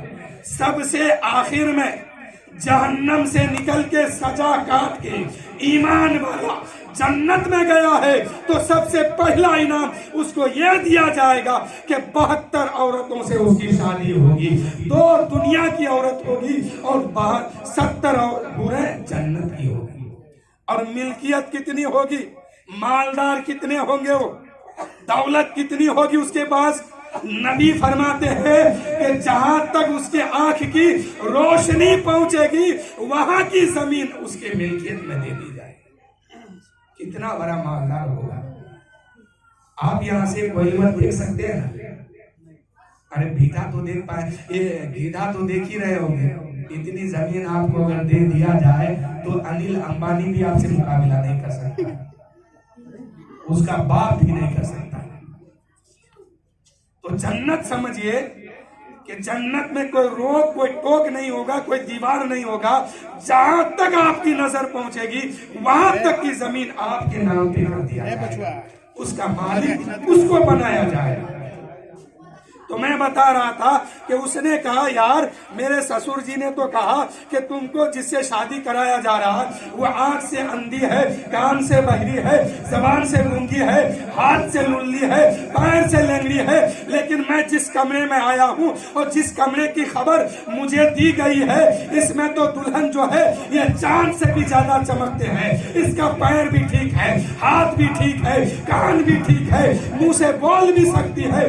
سب سے آخر میں جہنم سے نکل کے سجا کاٹ کے ایمان والا جنت میں گیا ہے تو سب سے پہلا انعام اس کو یہ دیا جائے گا کہ 72 عورتوں سے اس کی شادی ہوگی. 2 دنیا کی عورت ہوگی اور 70 حوریں جنت کی ہوگی. اور ملکیت کتنی ہوگی، مالدار کتنے ہوں گے، وہ دولت کتنی ہوگی اس کے پاس. نبی فرماتے ہیں کہ جہاں تک اس کے آنکھ کی روشنی پہنچے گی وہاں کی زمین اس کے ملکیت میں دے دی جائے گی. کتنا بڑا مالدار ہوگا. آپ یہاں سے کوئی مت دیکھ سکتے ہیں نا. ارے بھیٹا تو دیکھ پائے، یہ گیدھا تو دیکھ ہی رہے ہوں گے. اتنی زمین آپ کو اگر دے دیا جائے تو انل امبانی بھی آپ سے مقابلہ نہیں کر سکتا، اس کا باپ بھی نہیں کر سکتا. تو جنت سمجھئے کہ جنت میں کوئی روک، کوئی ٹوک نہیں ہوگا، کوئی دیوار نہیں ہوگا. جہاں تک آپ کی نظر پہنچے گی وہاں تک کی زمین آپ کے نام پہ کر دیا جائے گا. اس کا مالک اس کو بنایا جائے گا. تو میں بتا رہا تھا کہ اس نے کہا یار میرے سسر جی نے تو کہا کہ تم کو جس سے شادی کرایا جا رہا وہ آنکھ سے اندھی ہے، کان سے بہری ہے، زبان سے گونگی ہے، ہاتھ سے للی ہے، پیر سے لنگڑی ہے، لیکن میں جس کمرے میں آیا ہوں اور جس کمرے کی خبر مجھے دی گئی ہے اس میں تو دلہن جو ہے یہ چاند سے بھی زیادہ چمکتے ہیں. اس کا پیر بھی ٹھیک ہے، ہاتھ بھی ٹھیک ہے، کان بھی ٹھیک ہے، منہ سے بول بھی سکتی ہے،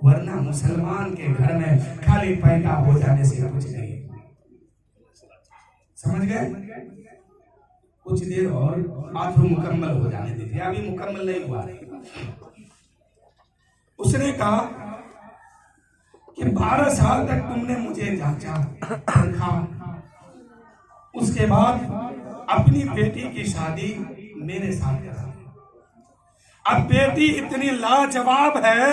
ورنہ مسلمان کے گھر میں خالی پیدا ہو جانے سے کچھ نہیں. سمجھ گئے؟ کچھ دیر اور آخر مکمل ہو جانے دیجیے، ابھی مکمل نہیں ہوا. اس نے کہا کہ 12 سال تک تم نے مجھے جانچا رکھا، اس کے بعد اپنی بیٹی کی شادی میرے ساتھ کرا. اب بیٹی اتنی لاجواب ہے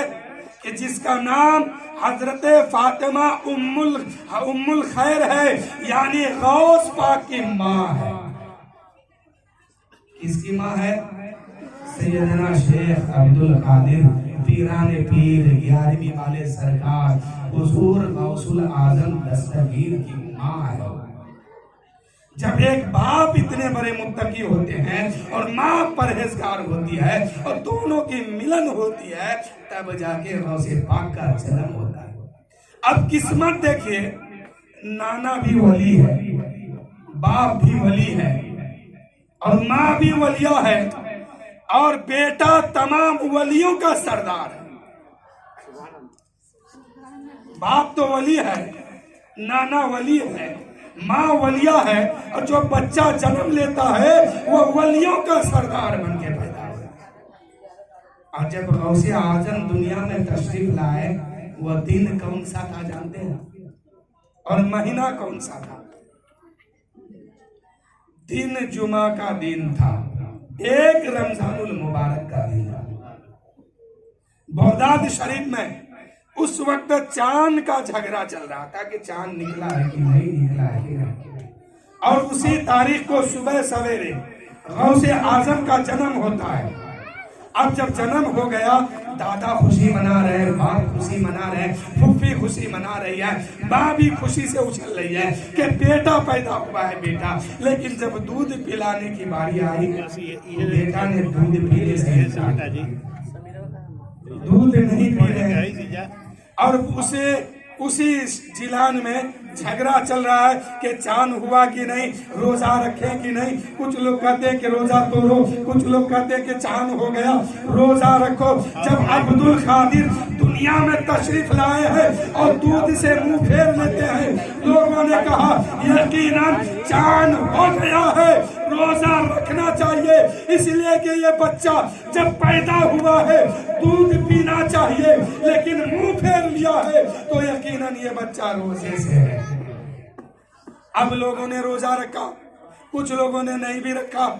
کہ جس کا نام حضرت فاطمہ ام الخیر ہے، یعنی غوث پاک کی ماں ہے. کس کی ماں ہے؟ سیدنا شیخ عبد القادر پیران پیر 11ویں والے سرکار حضور غوث العظم دستگیر کی ماں ہے. جب ایک باپ اتنے بڑے متقی ہوتے ہیں اور ماں پرہیزگار ہوتی ہے اور دونوں کی ملن ہوتی ہے، تب جا کے غوث پاک کا جنم ہوتا ہے. اب قسمت دیکھیے، نانا بھی ولی ہے، باپ بھی ولی ہے اور ماں بھی ولیہ ہے اور بیٹا تمام ولیوں کا سردار ہے. باپ تو ولی ہے، نانا ولی ہے، ماں ولیہ ہے، اور جو بچہ جنم لیتا ہے وہ ولیوں کا سردار بن کے پیدا ہوتا ہے. اور جب غوث اعظم دنیا میں تشریف لائے، وہ دن کون سا تھا جانتے ہیں؟ اور مہینہ کون سا تھا؟ دن جمعہ کا دن تھا، 1 رمضان المبارک کا دن تھا. بغداد شریف میں اس وقت چاند کا جھگڑا چل رہا تھا کہ چاند نکلا ہے کہ نہیں نکلا ہے کہ نہیں. اور اسی تاریخ کو صبح سویرے غوث اعظم کا جنم ہوتا ہے. اب جب جنم ہو گیا، دادا خوشی منا رہے ہیں، باپ خوشی منا رہے ہیں، پھوپھی خوشی منا رہی ہے، ماں بھی خوشی سے اچھل رہی ہے کہ بیٹا پیدا ہوا ہے بیٹا. لیکن جب دودھ پلانے کی باری آئی، بیٹا نے دودھ پینے سے دودھ نہیں پی رہے. اور اسی جیلان میں جھگڑا چل رہا ہے کہ چاند ہوا کہ نہیں، روزہ رکھے کہ نہیں. کچھ لوگ کہتے ہیں کہ روزہ توڑو، کچھ لوگ کہتے ہیں کہ چاند ہو گیا روزہ رکھو. جب عبد القادر دنیا میں تشریف لائے ہیں اور دودھ سے منہ پھیر لیتے ہیں، لوگوں نے کہا یقیناً چاند ہو گیا ہے، روزہ رکھنا چاہیے، اس لیے کہ یہ بچہ جب پیدا ہوا ہے دودھ پینا چاہیے، لیکن منہ پھیر لیا ہے تو یقیناً یہ بچہ روزے سے ہے. اب لوگوں نے روزہ رکھا، کچھ لوگوں نے نہیں بھی رکھا.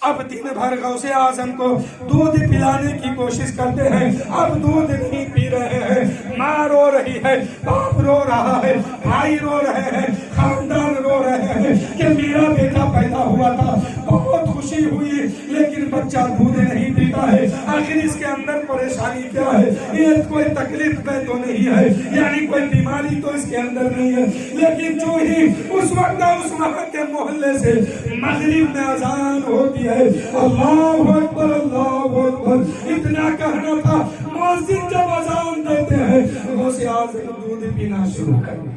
اب دن بھر غوث اعظم کو دودھ پلانے کی کوشش کرتے ہیں، اب دودھ نہیں پی رہے ہیں. ماں رو رہی ہے، باپ رو رہا ہے، بھائی رو رہے ہیں، خاندان رو رہے ہیں کہ میرا بیٹا پیدا ہوا تھا، بہت خوشی ہوئی، لیکن بچہ دودھ نہیں پیتا ہے. آخر اس کے اندر پریشانی کیا ہے؟ یہ کوئی تکلیف میں تو نہیں ہے، یعنی کوئی بیماری تو اس کے اندر نہیں ہے. لیکن جو ہی اس وقت اس وہاں کے محلے سے مغرب میں اذان ہوتی ہے، اللہ اکبر اللہ اکبر اتنا کہنا تھا، مؤذن جب اذان دیتے ہیں غوث اعظم دودھ پینا شروع کر دیا.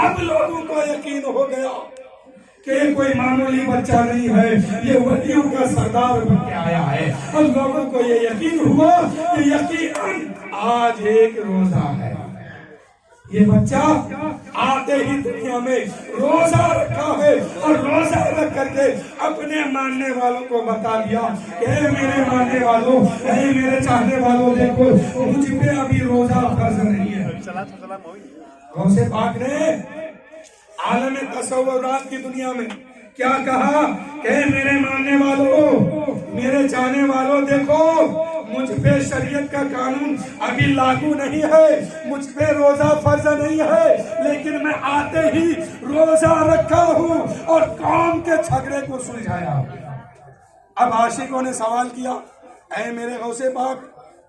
اب لوگوں کو یقین ہو گیا کہ یہ کوئی معمولی بچہ نہیں ہے، یہ ولیوں کا سردار بن کے آیا ہے. اور لوگوں کو یہ یقین ہوا کہ یقیناً آج ایک روزہ ہے. یہ بچہ آتے ہی دنیا میں روزہ رکھا ہے اور روزہ رکھ کر کے اپنے ماننے والوں کو بتا دیا کہ اے میرے ماننے والوں، اے میرے چاہنے والوں، دیکھو مجھ پہ ابھی روزہ فرض نہیں ہے. غوث پاک نے عالم تصورات کی دنیا میں کیا کہا کہ میرے ماننے والوں، میرے چاہنے والوں، دیکھو مجھ پہ شریعت کا قانون ابھی لاگو نہیں ہے، مجھ پہ روزہ فرض نہیں ہے، لیکن میں آتے ہی روزہ رکھا ہوں اور قوم کے جھگڑے کو سلجھایا. اب عاشقوں نے سوال کیا، اے میرے غوث پاک،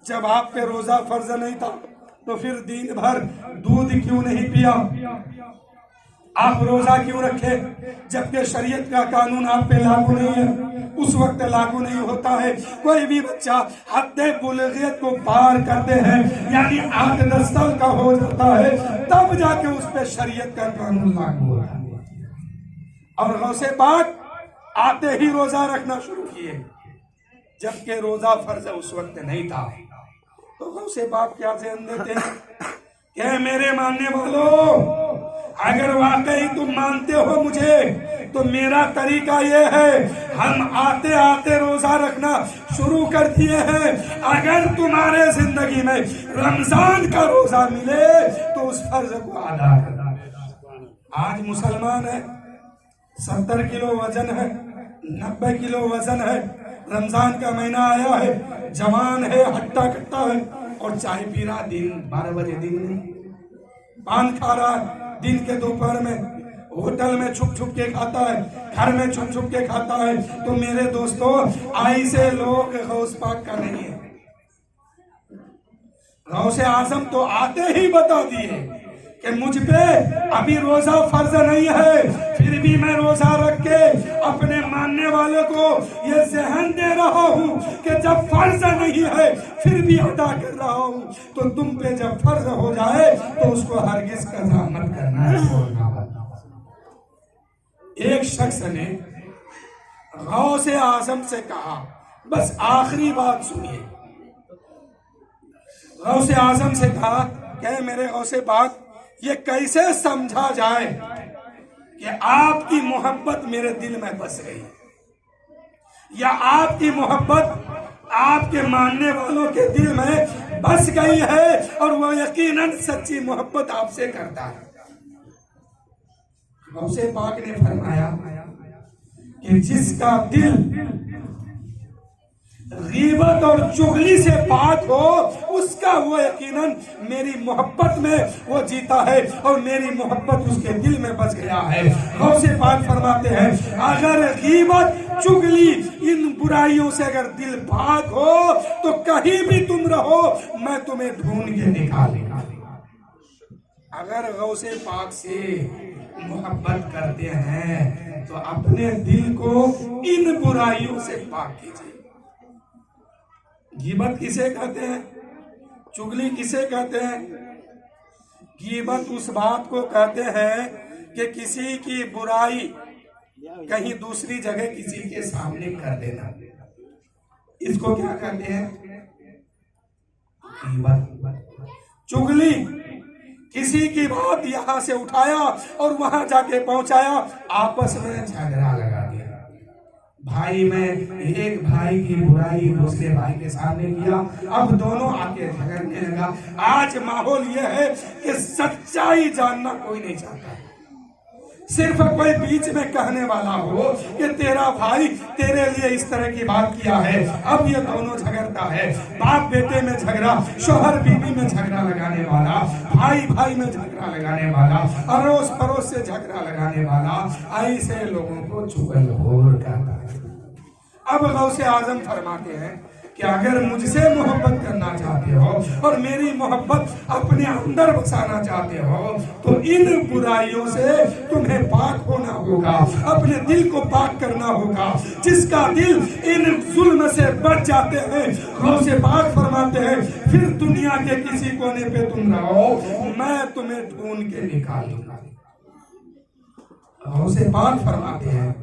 جب آپ پہ روزہ فرض نہیں تھا تو پھر دن بھر دودھ کیوں نہیں پیا؟ آپ روزہ کیوں رکھے جبکہ شریعت کا قانون آپ پہ لاگو نہیں ہے؟ اس وقت لاگو نہیں ہوتا ہے. کوئی بھی بچہ حد بلوغیت کو پار کرتے ہیں، یعنی 8-10 سال کا ہو جاتا ہے، تب جا کے اس پہ شریعت کا قانون لاگو ہوتا ہے. اور غوث پاک آتے ہی روزہ رکھنا شروع کیے، جبکہ روزہ فرض اس وقت نہیں تھا. تو غوث پاک کیا ذہن دیتے ہیں کہ میرے ماننے والوں، اگر واقعی تم مانتے ہو مجھے تو میرا طریقہ یہ ہے، ہم آتے آتے روزہ رکھنا شروع کر دیے ہیں، اگر تمہارے زندگی میں رمضان کا روزہ ملے تو اس فرض کو ادا کرنا۔ آج مسلمان ہے، 70 کلو وزن ہے، 90 کلو وزن ہے، رمضان کا مہینہ آیا ہے، جوان ہے، ہٹا کٹا ہے، اور چائے پی رہا دن 12 بجے دن میں، پان کھا رہا ہے دن کے دوپہر میں، ہوٹل میں چھپ چھپ کے کھاتا ہے، گھر میں چھپ چھپ کے کھاتا ہے۔ تو میرے دوستو، ایسے لوگ غوث پاک کا نہیں ہے۔ غوث اعظم تو آتے ہی بتا دیے کہ مجھ پہ ابھی روزہ فرض نہیں ہے، پھر بھی میں روزہ رکھ کے اپنے ماننے والے کو یہ ذہن دے رہا ہوں کہ جب فرض نہیں ہے پھر بھی ادا کر رہا ہوں، تو تم پہ جب فرض ہو جائے تو اس کو ہرگز قضا مت کرنا ہے، چھوڑنا مت۔ ایک شخص نے غوث اعظم سے کہا، بس آخری بات سنیے، غوث اعظم سے کہا کہ میرے غوث پاک، یہ کیسے سمجھا جائے کہ آپ کی محبت میرے دل میں بس گئی، یا آپ کی محبت آپ کے ماننے والوں کے دل میں بس گئی ہے اور وہ یقیناً سچی محبت آپ سے کرتا ہے۔ غوث پاک نے فرمایا کہ جس کا دل غیبت اور چغلی سے پاک ہو، اس کا وہ یقیناً میری محبت میں وہ جیتا ہے اور میری محبت اس کے دل میں بس گیا ہے۔ غوث پاک فرماتے ہیں، اگر غیبت چغلی ان برائیوں سے اگر دل پاک ہو تو کہیں بھی تم رہو میں تمہیں ڈھونڈ کے نکالوں گا۔ اگر غوث پاک سے محبت کرتے ہیں تو اپنے دل کو ان برائیوں سے پاک کیجیے۔ غیبت کسے کہتے ہیں؟ چغلی کسے کہتے ہیں؟ غیبت اس بات کو کہتے ہیں کہ کسی کی برائی کہیں دوسری جگہ کسی کے سامنے کر دینا، اس کو کیا کہتے ہیں؟ غیبت۔ چغلی کسی کی بات یہاں سے اٹھایا اور وہاں جا کے پہنچایا، آپس میں جھگڑا لگا دیا، بھائی میں ایک بھائی کی برائی دوسرے بھائی کے سامنے کیا، اب دونوں آ کے جھگڑنے لگا۔ آج ماحول یہ ہے کہ سچائی جاننا کوئی نہیں چاہتا، صرف کوئی بیچ میں کہنے والا ہو کہ تیرا بھائی تیرے لیے اس طرح کی بات کیا ہے، اب یہ دونوں جھگڑتا ہے، باپ بیٹے میں جھگڑا، شوہر بیوی میں جھگڑا لگانے والا، بھائی بھائی میں جھگڑا لگانے والا، اڑوس پڑوس سے جھگڑا لگانے والا، ایسے لوگوں کو چغل خور کہتا ہے۔ اب غوث اعظم فرماتے ہیں کہ اگر مجھ سے محبت کرنا چاہتے ہو اور میری محبت اپنے اندر بسانا چاہتے ہو تو ان برائیوں سے تمہیں پاک ہونا ہوگا، اپنے دل کو پاک کرنا ہوگا۔ جس کا دل ان ظلم سے بچ جاتے ہیں، غوث پاک فرماتے ہیں، پھر دنیا کے کسی کونے پہ تم رہو میں تمہیں ڈھونڈ کے نکالوں گا۔ غوث پاک فرماتے ہیں،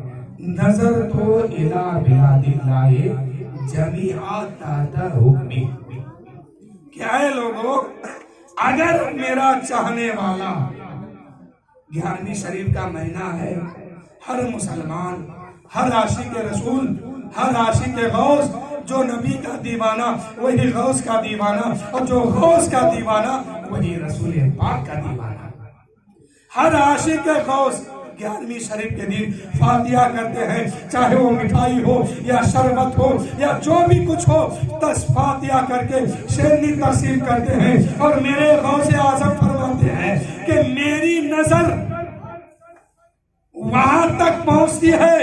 نظر تو الی بلاد اللہ جمیعا تحت حکمی، کہ اے لوگوں، اگر میرا چاہنے والا، 11ویں شریف کا مہینہ ہے، ہر مسلمان، ہر عاشق رسول، ہر عاشق غوث، جو نبی کا دیوانہ وہی غوث کا دیوانہ، اور جو غوث کا دیوانہ وہی رسول پاک کا دیوانہ۔ ہر عاشق غوث 11ویں شریف کے دن فاتحہ کرتے ہیں، چاہے وہ مٹھائی ہو یا شربت ہو یا جو بھی کچھ ہو، بس فاتحہ کر کے شیرنی تقسیم کرتے ہیں۔ اور میرے غوث اعظم فرماتے ہیں کہ میری نظر وہاں تک پہنچتی ہے،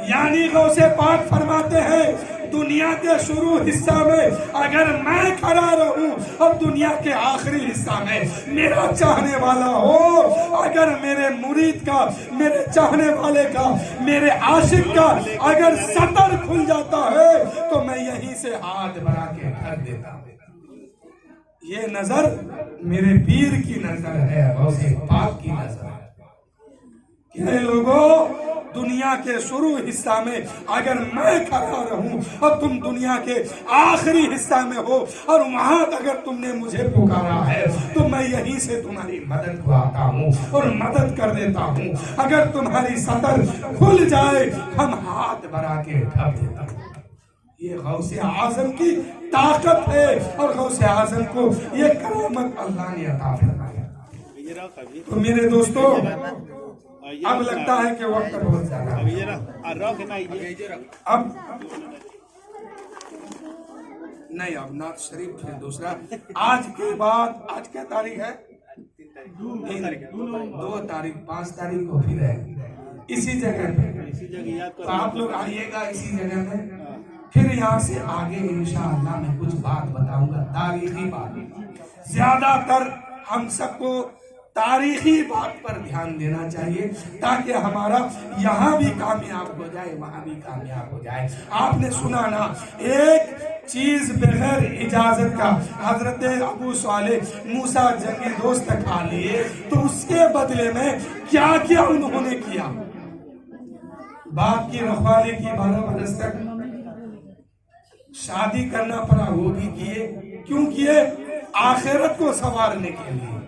یعنی غوث پاک فرماتے ہیں دنیا کے شروع حصہ میں اگر میں کھڑا رہوں اور دنیا کے آخری حصہ میں میرا چاہنے والا ہو، اگر میرے مرید کا، میرے چاہنے والے کا، میرے عاشق کا اگر سطر کھل جاتا ہے تو میں یہیں سے ہاتھ بڑھا کے ڈھک دیتا ہوں۔ یہ نظر میرے پیر کی نظر ہے، غوث پاک کی نظر ہے۔ کہ لوگوں دنیا کے شروع حصہ میں اگر میں کھڑا رہوں اور تم دنیا کے آخری حصہ میں ہو اور وہاں اگر تم نے مجھے پکارا ہے تو میں یہیں سے تمہاری مدد کو آتا ہوں اور مدد کر دیتا ہوں. اگر تمہاری سطر کھل جائے ہم ہاتھ بڑھا کے ڈھک دیتا ہوں. یہ غوث اعظم کی طاقت ہے اور غوث اعظم کو یہ کرامت اللہ نے عطا فرمایا. تو میرے دوستو اب لگتا ہے کہ وقت بہت زیادہ ہے. اب نہیں، اب نعت شریف پھر دوسرا آج کے بعد. آج کیا تاریخ ہے؟ 2 تاریخ 5 تاریخ کو پھر ہے اسی جگہ پہ. تو آپ لوگ آئیے گا اسی جگہ پہ. پھر یہاں سے آگے انشاءاللہ میں کچھ بات بتاؤں گا، تاریخی بات. زیادہ تر ہم سب کو تاریخی بات پر دھیان دینا چاہیے تاکہ ہمارا یہاں بھی کامیاب ہو جائے وہاں بھی کامیاب ہو جائے. آپ نے سنا نا ایک چیز بغیر اجازت کا حضرت ابو صالح موسیٰ جنگی دوست کھا لیے تو اس کے بدلے میں کیا کیا انہوں نے کیا. باپ کی رکھوالی کی 12 برس تک شادی کرنا پڑا، وہ بھی کیے. کیوں کیے؟ آخرت کو سنوارنے کے لیے.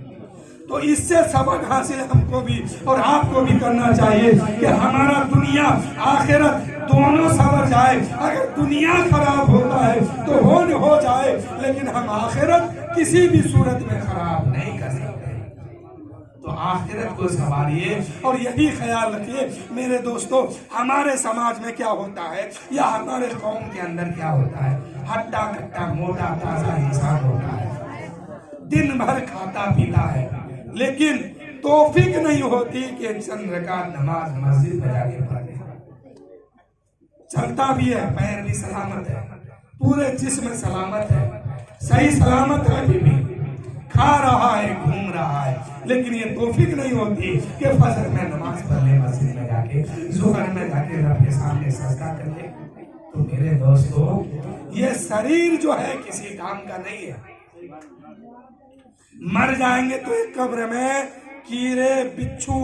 تو اس سے سبق حاصل ہم کو بھی اور آپ کو بھی کرنا چاہیے کہ ہمارا دنیا آخرت دونوں سنور جائے. اگر دنیا خراب ہوتا ہے تو ہو جائے لیکن ہم آخرت کسی بھی صورت میں خراب نہیں کر سکتے. تو آخرت کو سنواریے اور یہی خیال رکھیے میرے دوستو. ہمارے سماج میں کیا ہوتا ہے یا ہمارے قوم کے اندر کیا ہوتا ہے؟ ہٹا کٹا موٹا تازہ انسان ہوتا ہے، دن بھر کھاتا پیتا ہے لیکن توفیق نہیں ہوتی کہ چند رکعت نماز مسجد میں جا کے پڑھے. چلتا بھی ہے، پیر بھی سلامت ہے، پورے جسم سلامت ہے، صحیح سلامت ہے، بھی کھا رہا ہے، گھوم رہا ہے، لیکن یہ توفیق نہیں ہوتی کہ فجر میں نماز پڑھ لے، مسجد میں جا کے ظہر میں جا کے رب کے سامنے سجدہ کر لے. تو میرے دوستو یہ شریر جو ہے کسی کام کا نہیں ہے. مر جائیں گے تو ایک قبر میں کیڑے بچھو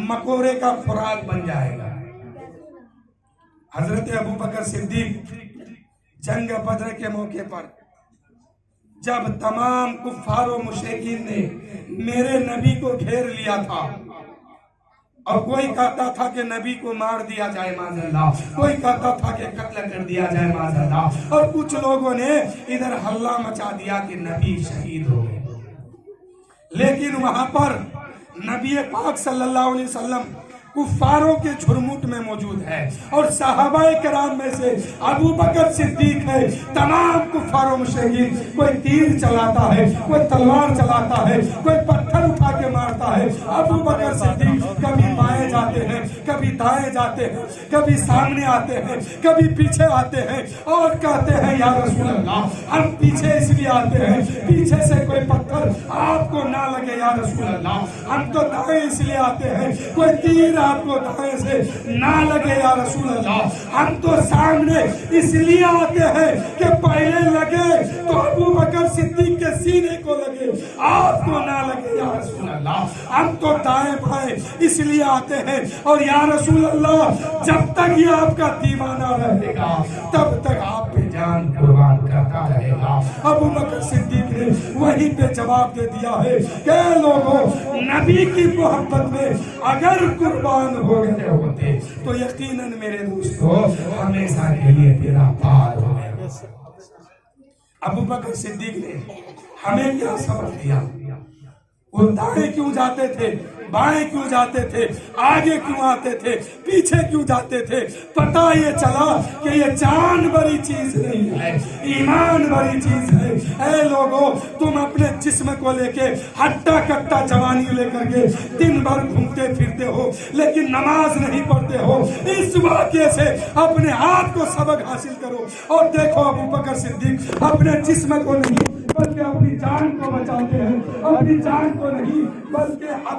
مکوڑے کا خوراک بن جائے گا. حضرت ابوبکر صدیق جنگ بدر کے موقع پر جب تمام کفار و مشرکین نے میرے نبی کو گھیر لیا تھا اور کوئی کہتا تھا کہ نبی کو مار دیا جائے معاذ اللہ، کوئی کہتا تھا کہ قتل کر دیا جائے معاذ اللہ، اور کچھ لوگوں نے ادھر ہلہ مچا دیا کہ نبی شہید ہو گئے. لیکن وہاں پر نبی پاک صلی اللہ علیہ وسلم کفاروں کے جھرمٹ میں موجود ہے اور صحابہ کرام میں سے ابو بکر صدیق ہے. تمام کفاروں مشرکین کوئی تیر چلاتا ہے، کوئی تلوار چلاتا ہے، کوئی پتھر اٹھا کے مارتا ہے. ابو بکر صدیق کبھی بائیں جاتے ہیں، کبھی دائیں جاتے ہیں، کبھی سامنے آتے ہیں، کبھی پیچھے آتے ہیں اور کہتے ہیں یا رسول اللہ ہم پیچھے اس لیے آتے ہیں پیچھے سے کوئی پتھر آپ کو نہ لگے یا رسول اللہ. ہم تو دائیں اس لیے آتے ہیں کوئی تیر آپ کو دائیں سے نہ لگے یا رسول اللہ. ہم تو سامنے اس لیے آتے ہیں کہ پہلے لگے تو ابو بکر صدیق کے سینے کو لگے، آپ کو نہ لگے یا رسول اللہ. ہم تو دائیں بائیں اس لیے آتے ہیں اور یا رسول اللہ جب تک یہ آپ کا دیوانہ رہے گا تب تک آپ پہ جان قربان کرتا رہے گا. ابو بکر صدیق نے وہیں پہ جواب دے دیا ہے کہ لوگوں نبی کی محبت میں اگر قربان ہو گئے ہوتے تو یقیناً میرے دوستو ہمیشہ کے لیے تیرا پار ہو گیا. ابو بکر صدیق نے ہمیں کیا سبق دیا؟ وہ دائیں کیوں جاتے تھے، بائیں کیوں جاتے تھے، آگے کیوں آتے تھے، پیچھے کیوں جاتے تھے؟ پتہ یہ چلا کہ یہ جان بڑی چیز نہیں ہے، ایمان بڑی چیز ہے. اے لوگوں تم اپنے جسم کو لے کے ہٹا کٹا جوانی لے کر کے دن بھر گھومتے پھرتے ہو لیکن نماز نہیں پڑھتے ہو. اس واقعے سے اپنے آپ کو سبق حاصل کرو اور دیکھو ابو بکر صدیق اپنے جسم کو نہیں بلکہ اپنی جان کو بچاتے ہیں، اپنی جان کو نہیں بلکہ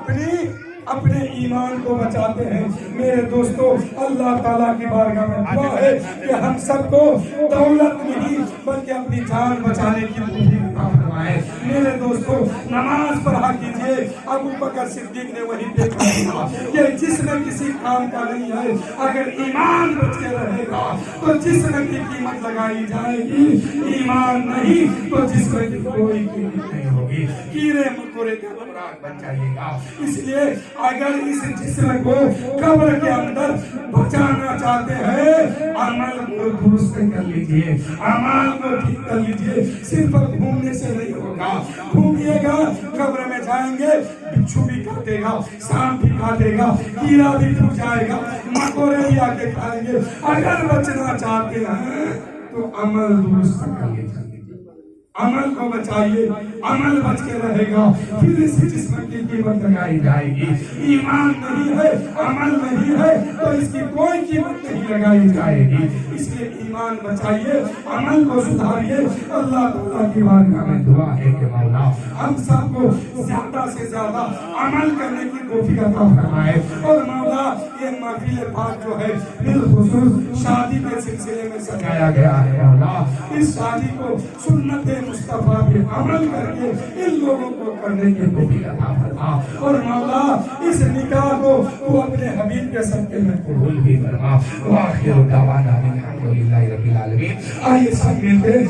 اپنے ایمان کو بچاتے ہیں. میرے دوستو اللہ تعالیٰ کی بارگاہ میں دعا ہے کہ ہم سب کو دولت نہیں بلکہ اپنی جان بچانے کی توفیق عطا فرمائے. میرے دوستو نماز پڑھا کیجئے ابو بکر صدیق نے وہی دیکھا تھا کہ جسم کسی کام کا نہیں ہے، اگر ایمان بچ کے رہے گا تو جسم کی قیمت لگائی جائے گی، ایمان نہیں تو جسم کی کوئی قیمت نہیں ہوگی، کیڑے مکوڑے کا خوراک بن جائے گا۔ اس لیے اگر اس جسم کو قبر کے اندر بچانا چاہتے ہیں، عمل کو درست کر لیجئے، عمل کو ٹھیک کر لیجئے، صرف گھومنے سے نہیں ہوگا۔ گھومیے گا قبر میں جائیں گے، بچھو بھی کاٹے گا، سانپ بھی کاٹے گا، کیڑا بھی ٹوٹ جائے گا، مکوڑے بھی آ کے کھائیں گے۔ اگر بچنا چاہتے ہیں تو عمل درست کر لیجئے، عمل کو بچائیے، عمل بچ کے رہے گا، پھر اس جسم کی قیمت لگائی جائے گی۔ ایمان نہیں ہے، عمل نہیں ہے تو اس کی کوئی قیمت نہیں لگائی جائے گی۔ اس لیے ایمان بچائیے، عمل کو سدھاریے۔ اللہ تعالیٰ کی بارگاہ میں دعا ہے کہ مولا ہم سب کو زیادہ سے زیادہ عمل کرنے کی توفیق عطا فرمائے، اور مولا یہ محفل پاک جو ہے بالخصوص شادی کے سلسلے میں سجایا گیا ہے، مولا اس شادی کو سنت مصطفیٰ پہ عمل کر کے ان لوگوں کو کرنے کی توفیق عطا فرما، اور مولا اس نکاح کو تو اپنے حبیب کے صدقے میں قبول بھی فرما۔ وآخر دعوانا الحمدللہ رب العالمین۔ آئیے سب ملتے ہیں